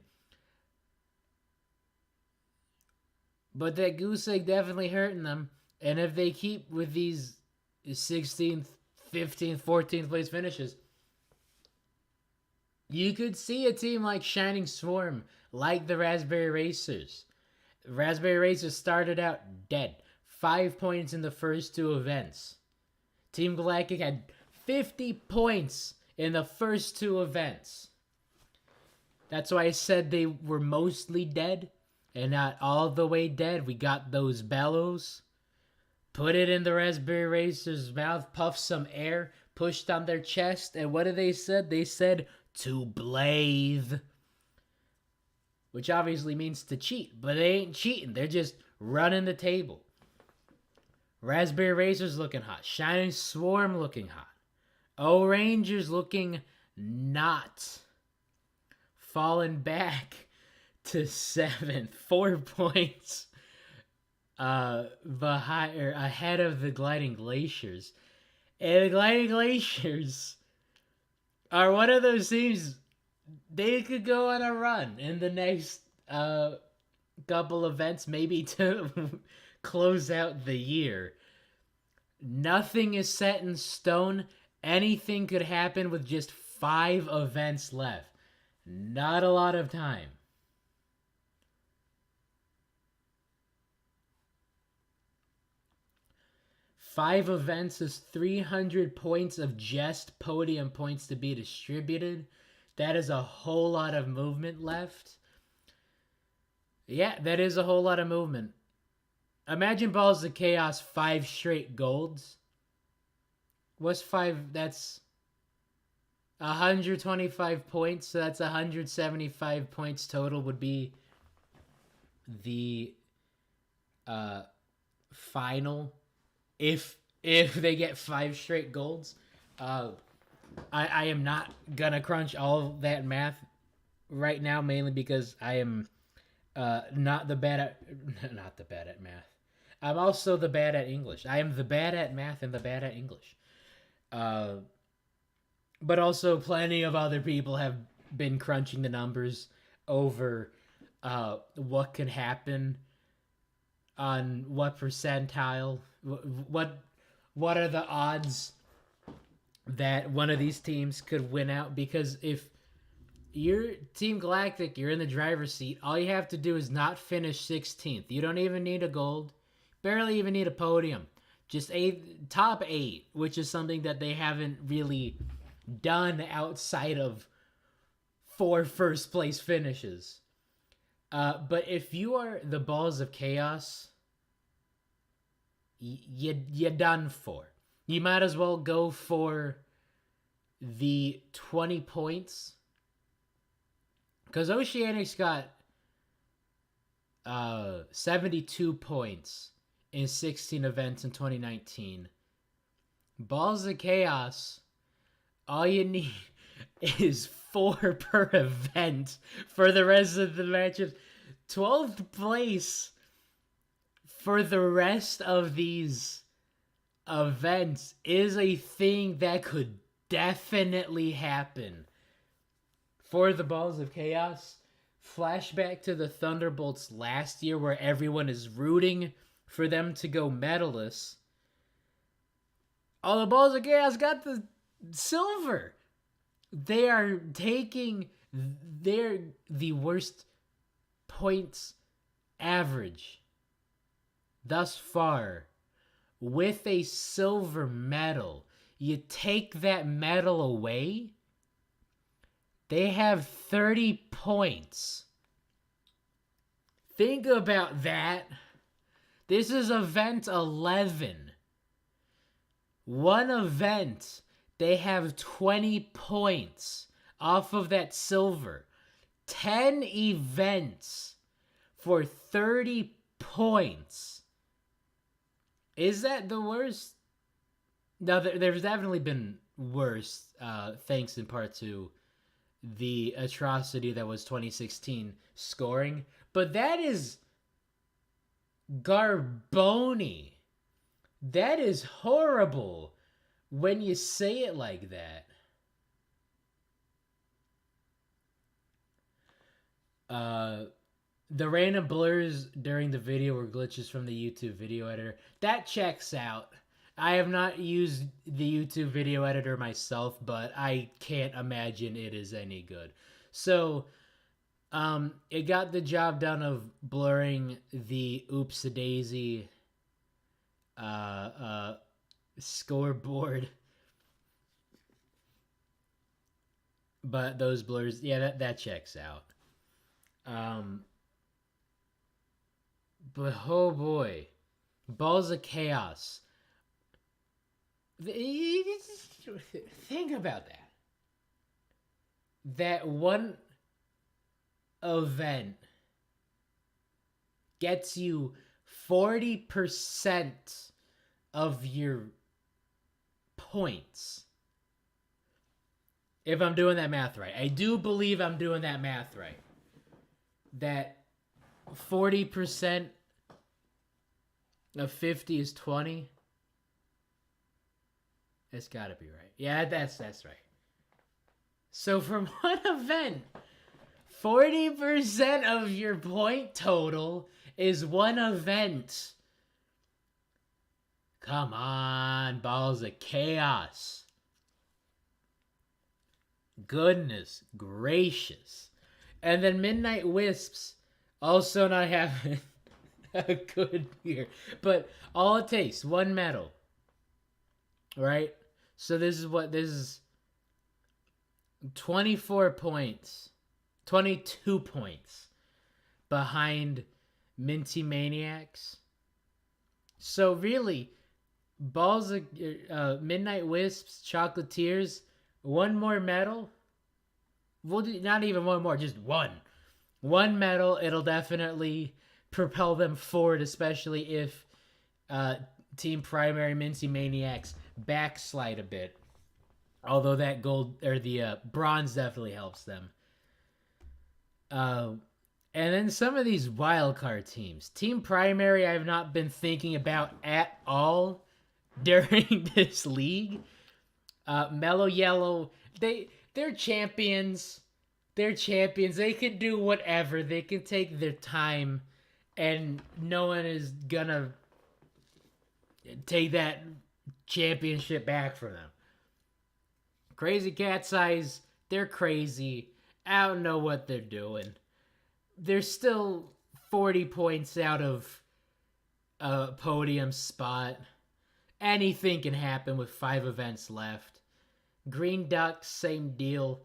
But that goose egg definitely hurting them. And if they keep with these 16th, 15th, 14th place finishes, you could see a team like Shining Swarm, like the Raspberry Racers. Raspberry Racers started out dead. 5 points in the first 2 events. Team Galactic had 50 points in the first 2 events. That's why I said they were mostly dead and not all the way dead. We got those bellows. Put it in the Raspberry Racer's mouth, puffed some air, pushed on their chest, and what did they said? They said to blathe. Which obviously means to cheat, but they ain't cheating. They're just running the table. Raspberry Racers looking hot. Shining Swarm looking hot. O-Rangers looking not. Falling back to 7th. 4 points behind or ahead of the Gliding Glaciers. And the Gliding Glaciers are one of those teams, they could go on a run in the next couple events, maybe to close out the year. Nothing is set in stone. Anything could happen with just 5 events left. Not a lot of time. Five events is 300 points of just podium points to be distributed. That is a whole lot of movement left. Yeah, that is a whole lot of movement. Imagine Balls of Chaos 5 straight golds. What's 5? That's 125 points. So that's 175 points total would be the final. If they get 5 straight golds. I am not gonna crunch all that math right now, mainly because I am not the bad at math. I'm also the bad at English. I am the bad at math and the bad at English. But also plenty of other people have been crunching the numbers over what could happen on what percentile, what are the odds that one of these teams could win out. Because if you're Team Galactic, you're in the driver's seat, all you have to do is not finish 16th. You don't even need a gold, barely even need a podium. Just a top 8, which is something that they haven't really done outside of 4 first place finishes. But if you are the Balls of Chaos, you're done for. You might as well go for the 20 points. Because Oceanics got 72 points in 16 events in 2019. Balls of Chaos, all you need is 4 per event for the rest of the matches. 12th place for the rest of these events is a thing that could definitely happen for the Balls of Chaos. Flashback to the Thunderbolts last year where everyone is rooting for them to go medalist. All the Balls of Chaos got the silver. They are taking the worst points average thus far with a silver medal. You take that medal away, they have 30 points. Think about that. This is event 11. One event, they have 20 points off of that silver. 10 events for 30 points. Is that the worst? No, there's definitely been worse, thanks in part to the atrocity that was 2016 scoring. But that is Garboni. That is horrible when you say it like that. The random blurs during the video were glitches from the YouTube video editor. That checks out. I have not used the YouTube video editor myself, but I can't imagine it is any good. So, it got the job done of blurring the Oops-a-Daisy scoreboard. But those blurs, yeah, that checks out. But oh boy, Balls of Chaos. Think about that. That one event gets you 40% of your points. If I'm doing that math right. I do believe I'm doing that math right. That 40% of 50 is 20. It's gotta be right. Yeah, that's right. So from one event, 40% of your point total is one event. Come on, Balls of Chaos. Goodness gracious. And then Midnight Wisps also not having a good year. But all it takes, one medal. Right? So this is 24 points. 22 points behind Minty Maniacs. So really, Balls of Midnight Wisps, Chocolatiers, one more medal. Well, not even one more, just one. One medal, it'll definitely propel them forward, especially if Team Primary Minty Maniacs backslide a bit. Although that gold, or the bronze definitely helps them. And then some of these wildcard teams. Team Primary I have not been thinking about at all during this league. Mellow Yellow, they're champions. They're champions. They can do whatever. They can take their time, and no one is gonna take that championship back from them. Crazy Cat's Eyes, they're crazy. I don't know what they're doing. They're still 40 points out of a podium spot. Anything can happen with 5 events left. Green Ducks, same deal.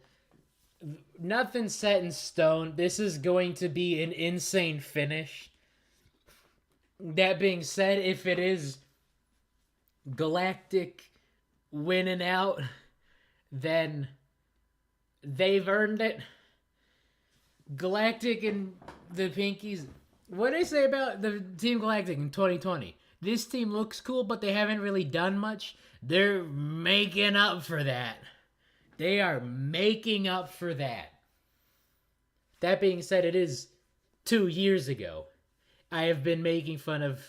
Nothing set in stone. This is going to be an insane finish. That being said, if it is Galactic winning out, then they've earned it. Galactic and the Pinkies. What did I say about the Team Galactic in 2020? This team looks cool, but they haven't really done much. They're making up for that. They are making up for that. That being said, it is 2 years ago. I have been making fun of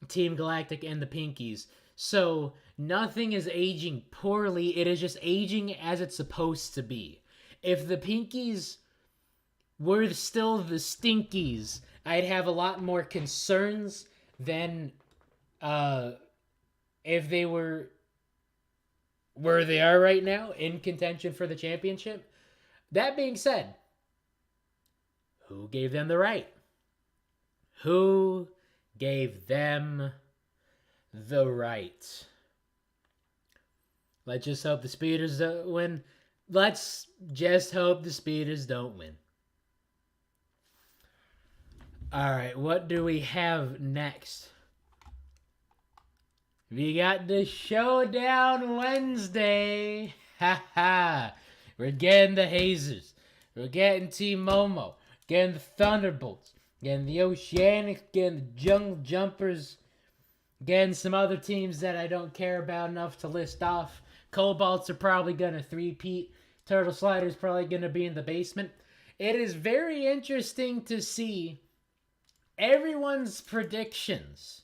Team Galactic and the Pinkies. So, nothing is aging poorly. It is just aging as it's supposed to be. If the Pinkies were still the Stinkies, I'd have a lot more concerns than if they were where they are right now in contention for the championship. That being said, who gave them the right? Who gave them the right? Let's just hope the Speeders don't win. Let's just hope the Speeders don't win. All right, what do we have next? We got the Showdown Wednesday. Ha ha. We're getting the Hazers. We're getting Team Momo. Getting the Thunderbolts. Getting the Oceanics. Getting the Jungle Jumpers. Getting some other teams that I don't care about enough to list off. Cobalts are probably going to three-peat. Turtle Sliders probably going to be in the basement. It is very interesting to see everyone's predictions.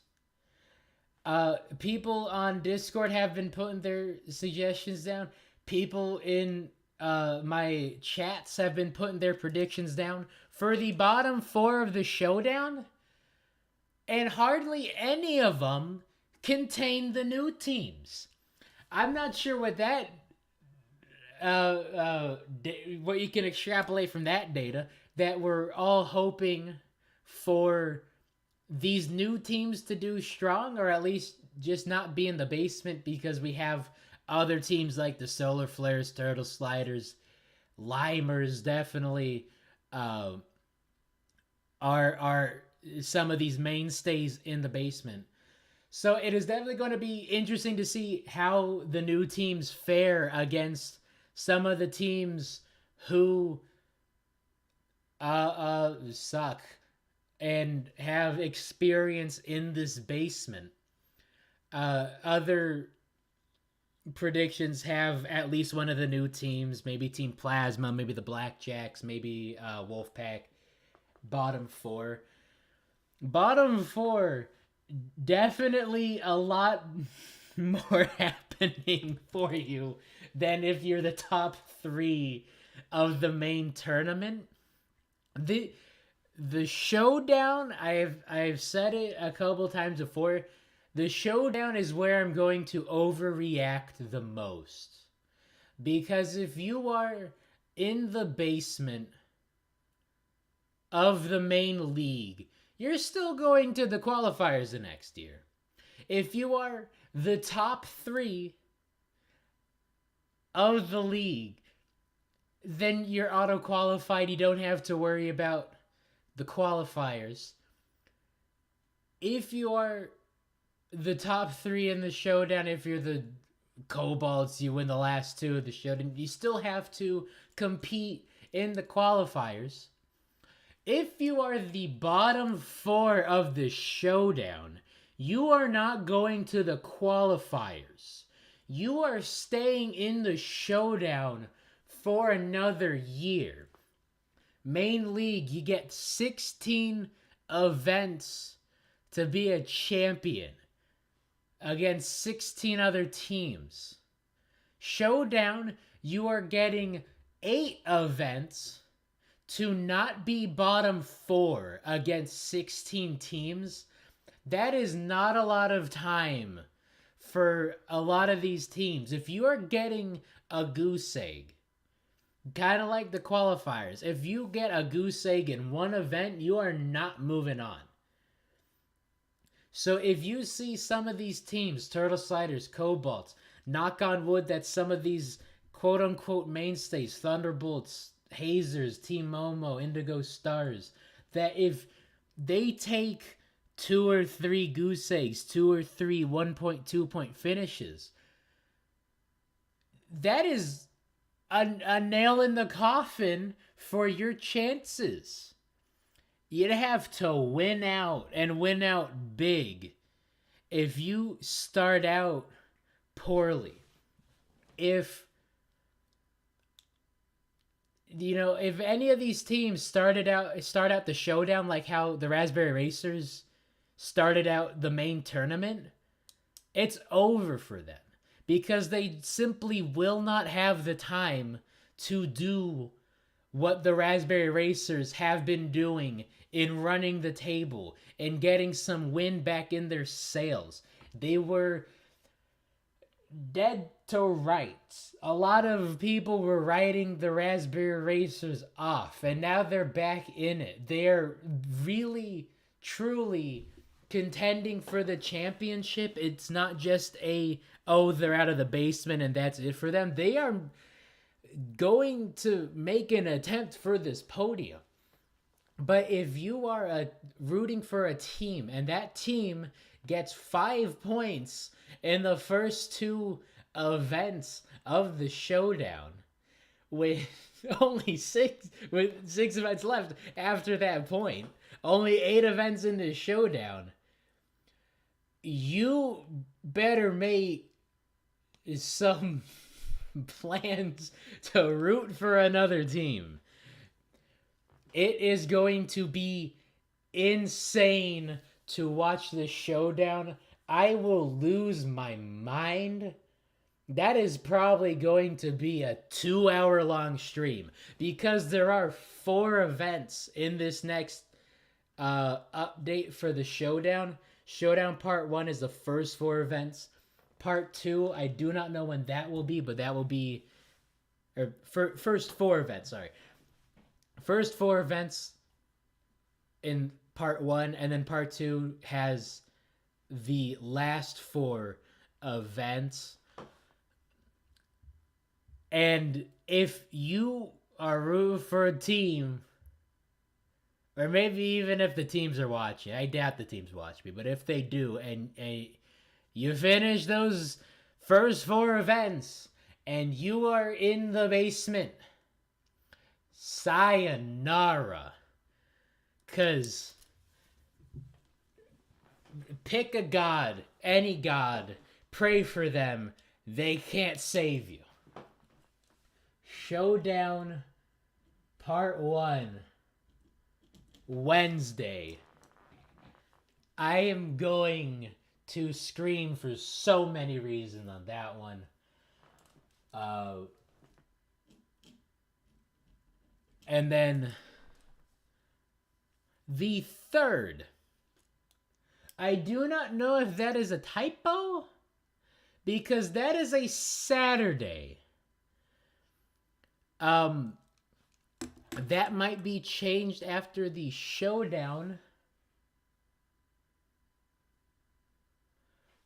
People on Discord have been putting their suggestions down. People in my chats have been putting their predictions down for the bottom 4 of the Showdown, and hardly any of them contain the new teams. I'm not sure what that what you can extrapolate from that data, that we're all hoping for these new teams to do strong, or at least just not be in the basement, because we have other teams like the Solar Flares, Turtle Sliders, Limers definitely are some of these mainstays in the basement. So it is definitely going to be interesting to see how the new teams fare against some of the teams who suck and have experience in this basement. Other predictions have at least one of the new teams, maybe Team Plasma, maybe the Blackjacks, maybe Wolfpack. Bottom 4. Bottom 4, definitely a lot more happening for you than if you're the top 3 of the main tournament. The Showdown, I've said it a couple times before, the Showdown is where I'm going to overreact the most. Because if you are in the basement of the main league, you're still going to the qualifiers the next year. If you are the top 3 of the league, then you're auto-qualified. You don't have to worry about the qualifiers. If you are the top 3 in the Showdown, if you're the Cobalts, you win the last 2 of the Showdown, you still have to compete in the qualifiers. If you are the bottom 4 of the Showdown, you are not going to the qualifiers. You are staying in the Showdown for another year. Main League, you get 16 events to be a champion against 16 other teams. Showdown, you are getting 8 events to not be bottom 4 against 16 teams. That is not a lot of time for a lot of these teams. If you are getting a goose egg, kind of like the qualifiers, if you get a goose egg in one event, you are not moving on. So if you see some of these teams, Turtle Sliders, Cobalts, knock on wood that some of these quote-unquote mainstays, Thunderbolts, Hazers, Team Momo, Indigo Stars, that if they take 2 or 3 goose eggs, 2 or 3 1.2 point finishes, that is a nail in the coffin for your chances. You'd have to win out, and win out big, if you start out poorly. If any of these teams start out the Showdown like how the Raspberry Racers started out the main tournament, it's over for them, because they simply will not have the time to do what the Raspberry Racers have been doing in running the table and getting some wind back in their sails. They were dead to rights. A lot of people were writing the Raspberry Racers off, and now they're back in it. They're really, truly contending for the championship. It's not just they're out of the basement and that's it for them. They are going to make an attempt for this podium. But if you are rooting for a team and that team gets 5 points in the first 2 events of the Showdown, with only 6 events left after that point, only 8 events in the Showdown, you better make some plans to root for another team. It is going to be insane to watch this Showdown. I will lose my mind. That is probably going to be a 2-hour-long stream because there are 4 events in this next update for the Showdown. Showdown Part 1 is the first 4 events. Part 2, I do not know when that will be, but that will be... first 4 events, sorry. First 4 events in Part 1, and then Part 2 has the last 4 events. And if you are rooting for a team, or maybe even if the teams are watching, I doubt the teams watch me, but if they do, and you finish those first 4 events, and you are in the basement, sayonara. Because pick a god, any god, pray for them, they can't save you. Showdown Part 1, Wednesday. I am going to scream for so many reasons on that one. And then the 3rd. I do not know if that is a typo, because that is a Saturday. That might be changed after the Showdown.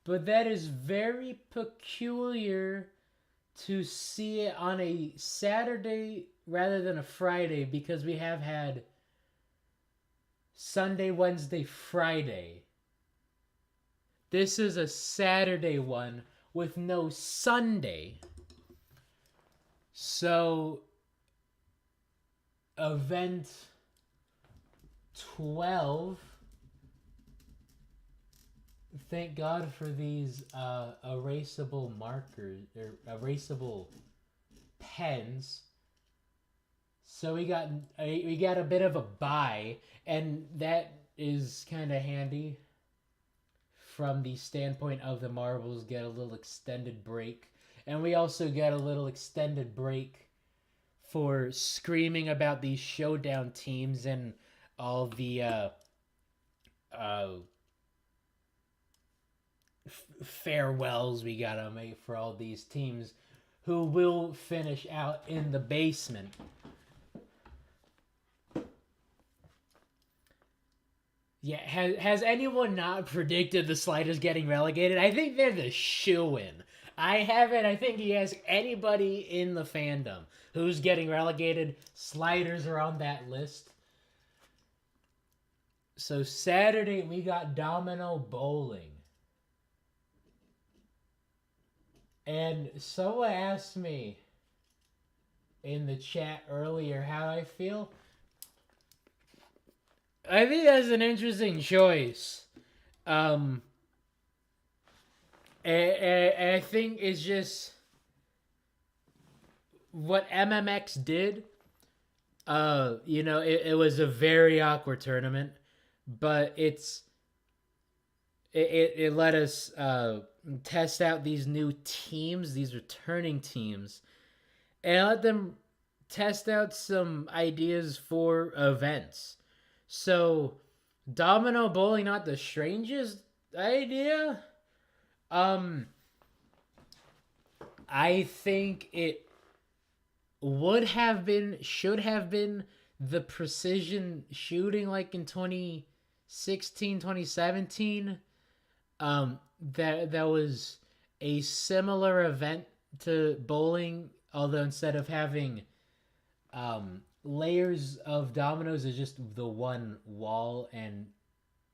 But that is very peculiar to see it on a Saturday rather than a Friday, because we have had Sunday, Wednesday, Friday. This is a Saturday one with no Sunday. So, event 12. Thank God for these erasable markers, or erasable pens. So we got a bit of a bye, and that is kind of handy from the standpoint of the marbles get a little extended break. And we also get a little extended break for screaming about these Showdown teams and all the farewells we gotta make for all these teams who will finish out in the basement. Yeah, has anyone not predicted the Sliders getting relegated? I think they're the shoo-in. I think you ask anybody in the fandom who's getting relegated, Sliders are on that list. So Saturday, we got Domino bowling. And someone asked me in the chat earlier how I feel. I think that's an interesting choice. And I think it's just what MMX did. It was a very awkward tournament, but it let us test out these new teams, these returning teams, and let them test out some ideas for events. So, domino bowling, not the strangest idea. I think it should have been the precision shooting like in 2016, 2017. That was a similar event to bowling, although instead of having layers of dominoes is just the one wall, and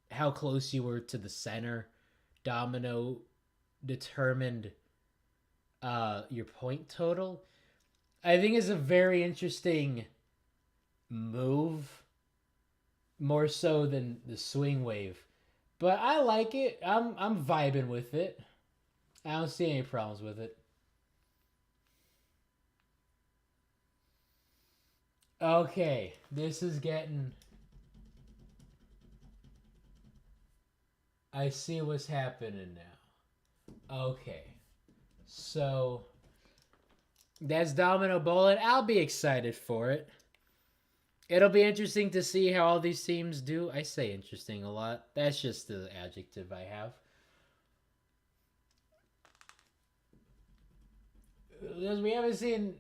how close you were to the center domino determined your point total. I think is a very interesting move, more so than the swing wave. But I like it. I'm vibing with it. I don't see any problems with it. Okay, this is getting. I see what's happening now. Okay, so that's Domino Bowling. I'll be excited for it. It'll be interesting to see how all these teams do. I say interesting a lot. That's just the adjective I have. Because we haven't seen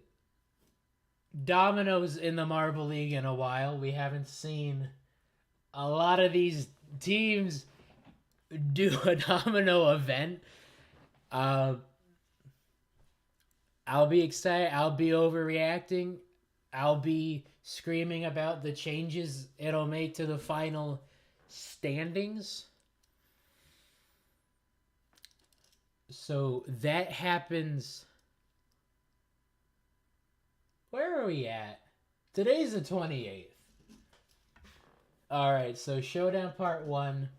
dominoes in the Marble League in a while. We haven't seen a lot of these teams do a domino event. I'll be excited. I'll be overreacting. I'll be screaming about the changes it'll make to the final standings. So that happens. Where are we at? Today's the 28th. Alright, so Showdown Part 1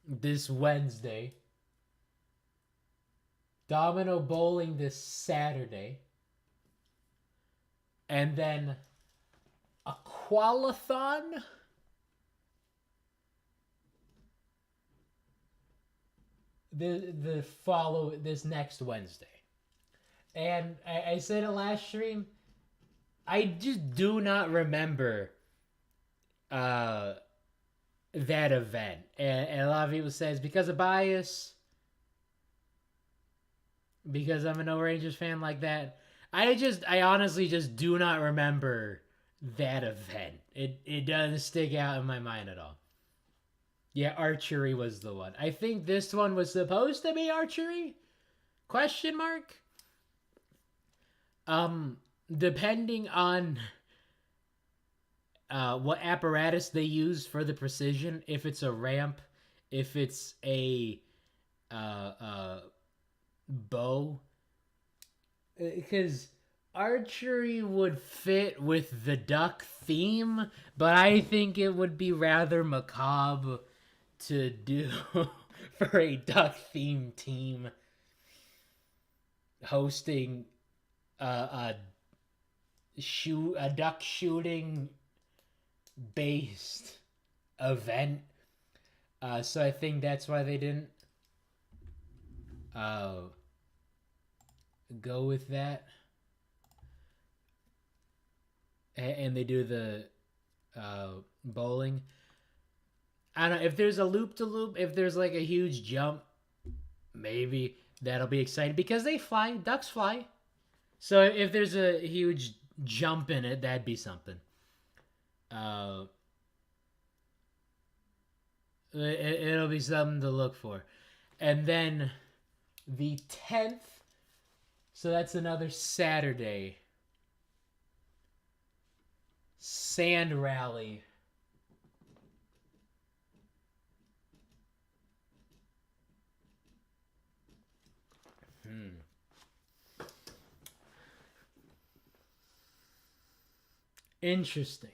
this Wednesday. Domino Bowling this Saturday. And then a qualathon this next Wednesday. And I said it last stream, I just do not remember that event. And a lot of people say it's because of bias, because I'm a No Rangers fan like that. I honestly just do not remember that event. It doesn't stick out in my mind at all. Yeah, archery was the one. I think this one was supposed to be archery? Question mark? Depending on what apparatus they use for the precision, if it's a ramp, if it's a bow, because archery would fit with the duck theme, but I think it would be rather macabre to do for a duck themed team hosting a duck shooting based event. So I think that's why they didn't go with that. And they do the bowling. I don't know if there's a loop to loop, if there's like a huge jump, maybe that'll be exciting because they fly, ducks fly. So if there's a huge jump in it, that'd be something. It'll be something to look for. And then the 10th, so that's another Saturday, Sand Rally. Interesting.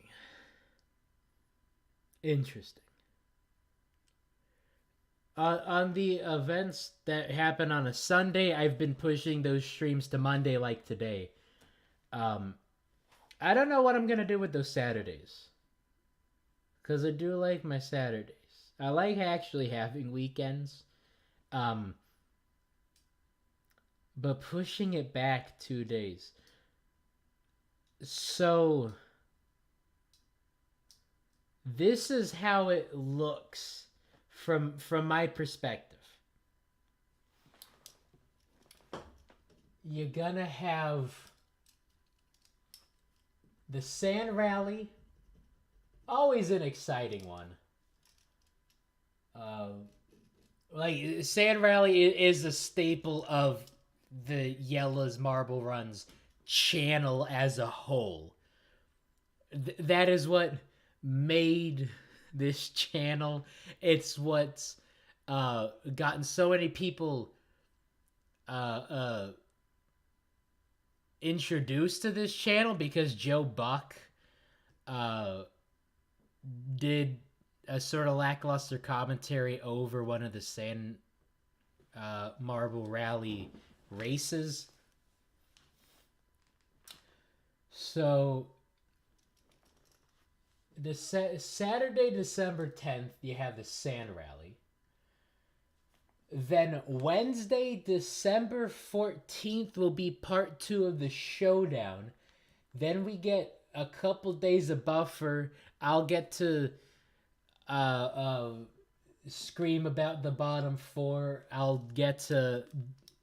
On the events that happen on a Sunday, I've been pushing those streams to Monday like today. I don't know what I'm going to do with those Saturdays. Because I do like my Saturdays. I like actually having weekends. But pushing it back 2 days. So this is how it looks from my perspective. You're gonna have the Sand Rally, always an exciting one. Like Sand Rally is a staple of the Yella's Marble Runs channel as a whole. That is what made this channel. It's what's gotten so many people introduced to this channel, because Joe Buck did a sort of lackluster commentary over one of the Sand Marble Rally races. So the Saturday, December 10th, you have the Sand Rally. Then Wednesday, December 14th will be part 2 of the Showdown. Then we get a couple days of buffer. I'll get to scream about the bottom 4. I'll get to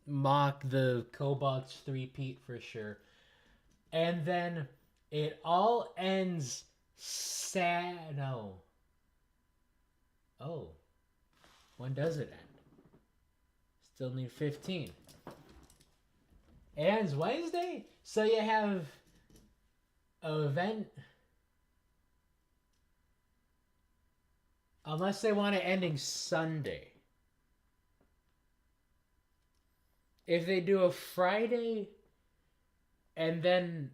mock the Cobots 3-peat for sure. And then it all ends Oh. When does it end? Still need 15. It ends Wednesday? So you have an event. Unless they want it ending Sunday. If they do a Friday and then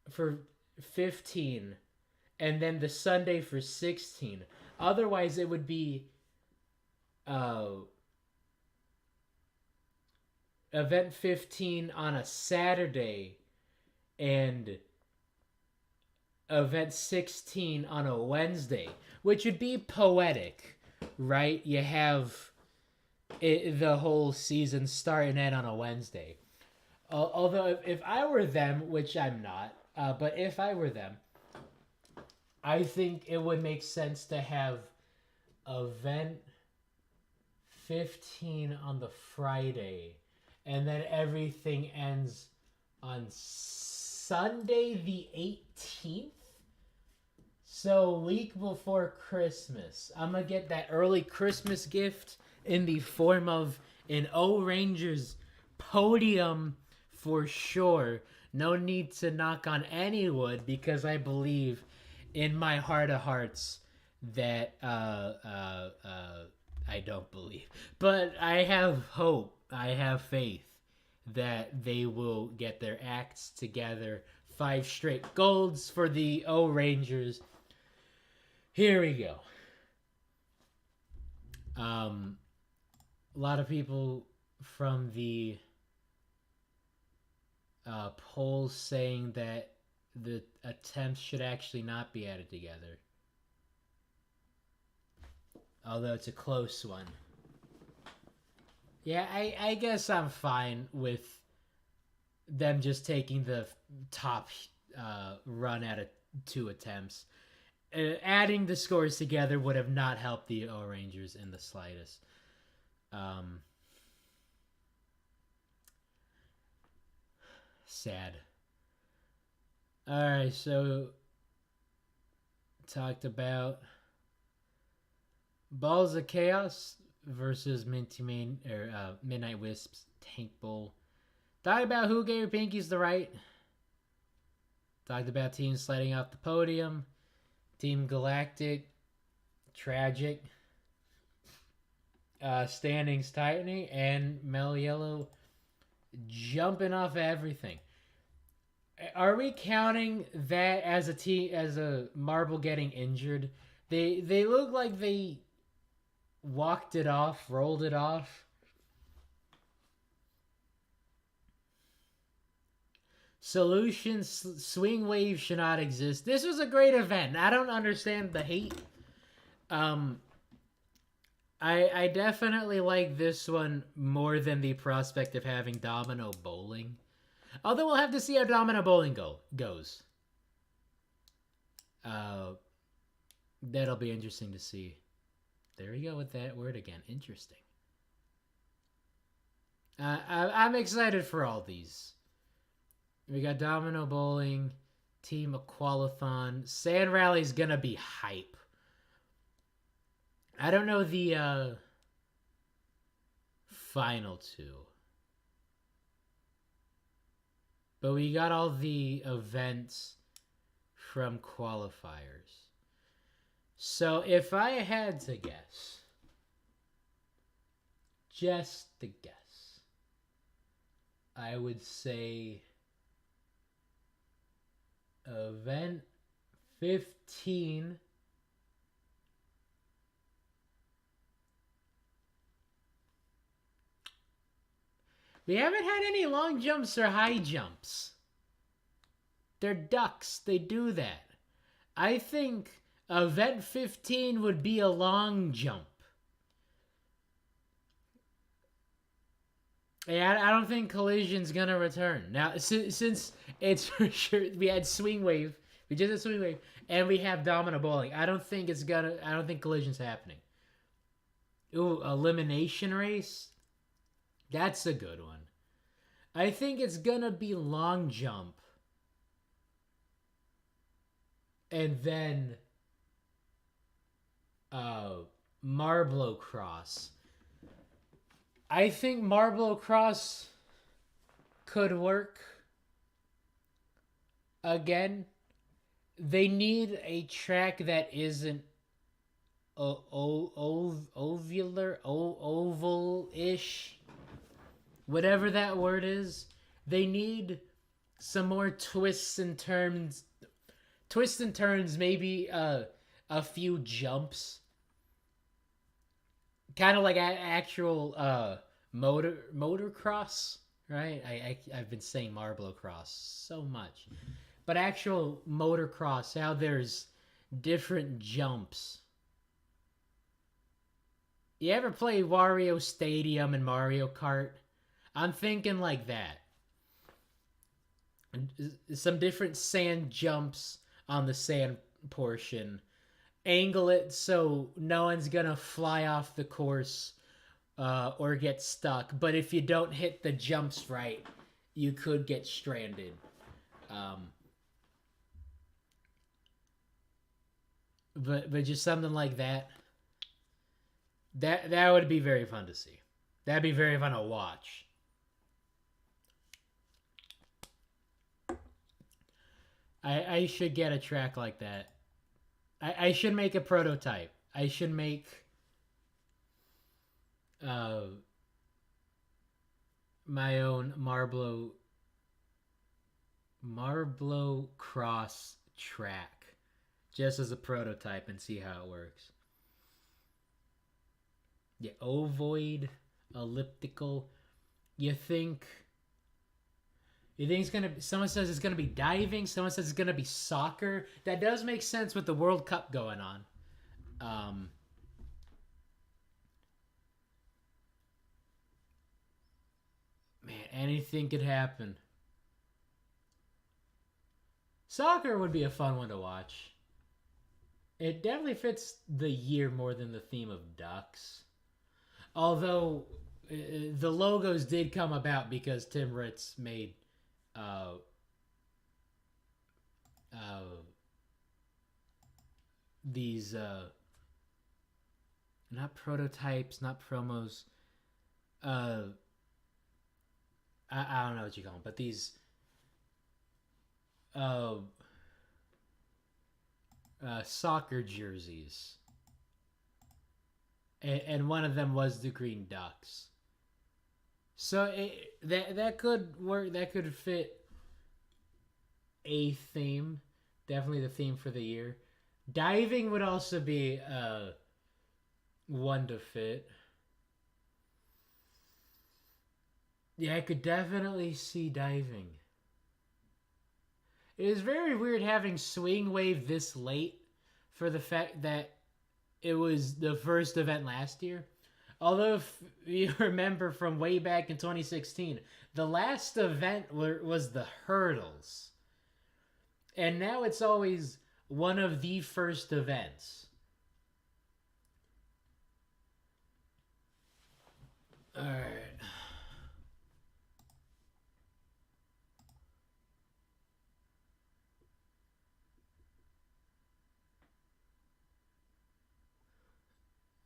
for 15 and then the Sunday for 16. Otherwise it would be event 15 on a Saturday and event 16 on a Wednesday, which would be poetic, right? You have the whole season start and end on a Wednesday. Although if I were them, which I'm not, but if I were them, I think it would make sense to have event 15 on the Friday, and then everything ends on Sunday the 18th. So a week before Christmas. I'm going to get that early Christmas gift in the form of an O-Rangers podium for sure. No need to knock on any wood, because I believe in my heart of hearts that I don't believe, but I have hope, I have faith that they will get their acts together. 5 straight golds for the O-Rangers. Here we go. A lot of people from the polls saying that the attempts should actually not be added together. Although it's a close one. Yeah, I guess I'm fine with them just taking the top run out of 2 attempts. Adding the scores together would have not helped the O-Rangers in the slightest. Sad. Alright, so talked about Balls of Chaos versus Midnight Wisps Tank Bowl. Talked about who gave Pinkies the right. Talked about teams sliding off the podium. Team Galactic, tragic. Standings tightening, and Mellow Yellow jumping off everything. Are we counting that as a marble getting injured? They look like they walked it off, rolled it off. Solutions, swing wave should not exist. This was a great event. I don't understand the hate. I definitely like this one more than the prospect of having Domino bowling. Although we'll have to see how Domino Bowling goes. That'll be interesting to see. There we go with that word again. Interesting. I'm excited for all these. We got Domino Bowling, Team Aqualathon. Sand Rally's gonna be hype. I don't know the final two. But we got all the events from qualifiers. So if I had to guess, just to guess, I would say event 15 we haven't had any long jumps or high jumps. They're ducks. They do that. I think event 15 would be a long jump. Yeah, I don't think Collision's gonna return. Now, since it's for sure, we had Swing Wave, we just had Swing Wave, and we have Domino Bowling. I don't think Collision's happening. Ooh, Elimination Race? That's a good one. I think it's gonna be long jump. And then Marblow Cross. I think Marblow Cross could work. Again, they need a track that isn't oval-ish. Whatever that word is. They need some more twists and turns. Twists and turns, maybe a few jumps. Kind of like actual motocross, right? I've been saying Marblow Cross so much. But actual motocross, how there's different jumps. You ever play Wario Stadium and Mario Kart? I'm thinking like that. Some different sand jumps on the sand portion. Angle it so no one's gonna fly off the course or get stuck. But if you don't hit the jumps right, you could get stranded. But just something like that. That would be very fun to see. That'd be very fun to watch. I should get a track like that. I should make a prototype. I should make my own Marblow Cross track just as a prototype and see how it works. Yeah, ovoid, elliptical. You think it's gonna be, someone says it's gonna be diving, someone says it's gonna be soccer. That does make sense with the World Cup going on. Man, anything could happen. Soccer would be a fun one to watch. It definitely fits the year more than the theme of ducks. Although the logos did come about because Tim Ritz made these not prototypes, not promos. I don't know what you call them, but these soccer jerseys. And one of them was the Green Ducks. So that could work. That could fit a theme. Definitely the theme for the year. Diving would also be one to fit. Yeah, I could definitely see diving. It is very weird having Swing Wave this late for the fact that it was the first event last year. Although, if you remember from way back in 2016, the last event was the hurdles. And now it's always one of the first events. All right.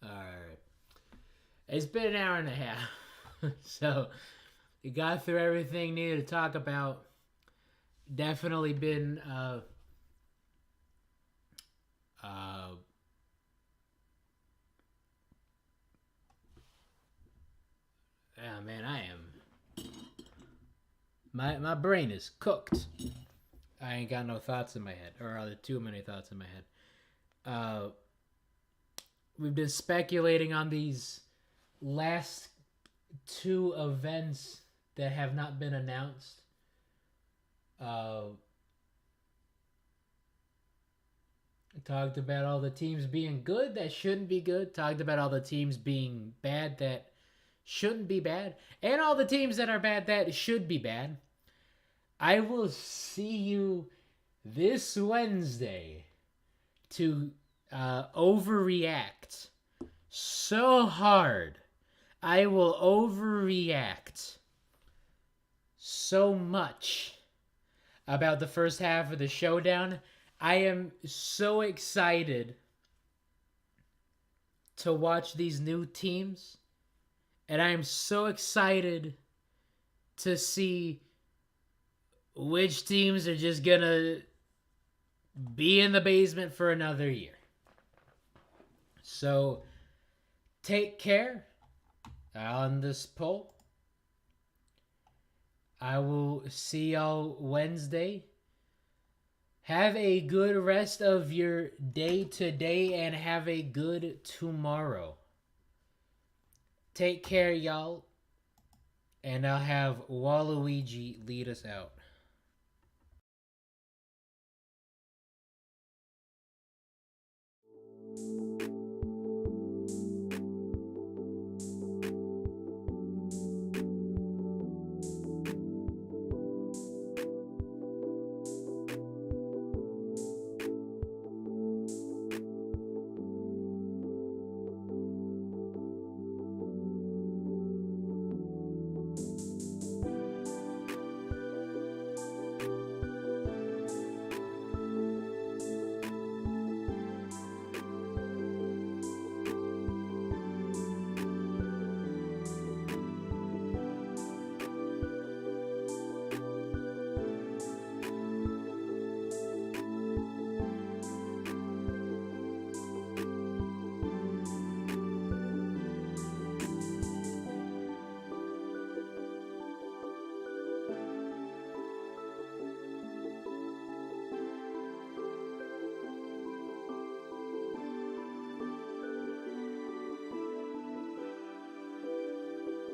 All right. It's been an hour and a half. So, we got through everything needed to talk about. Definitely been yeah, man, I am. My brain is cooked. I ain't got no thoughts in my head, or rather, too many thoughts in my head. We've been speculating on these last two events that have not been announced. Talked about all the teams being good that shouldn't be good. Talked about all the teams being bad that shouldn't be bad. And all the teams that are bad that should be bad. I will see you this Wednesday to overreact so hard. I will overreact so much about the first half of the Showdown. I am so excited to watch these new teams, and I am so excited to see which teams are just gonna be in the basement for another year. So take care on this poll. I will see y'all Wednesday. Have a good rest of your day today and have a good tomorrow. Take care, y'all. And I'll have Waluigi lead us out.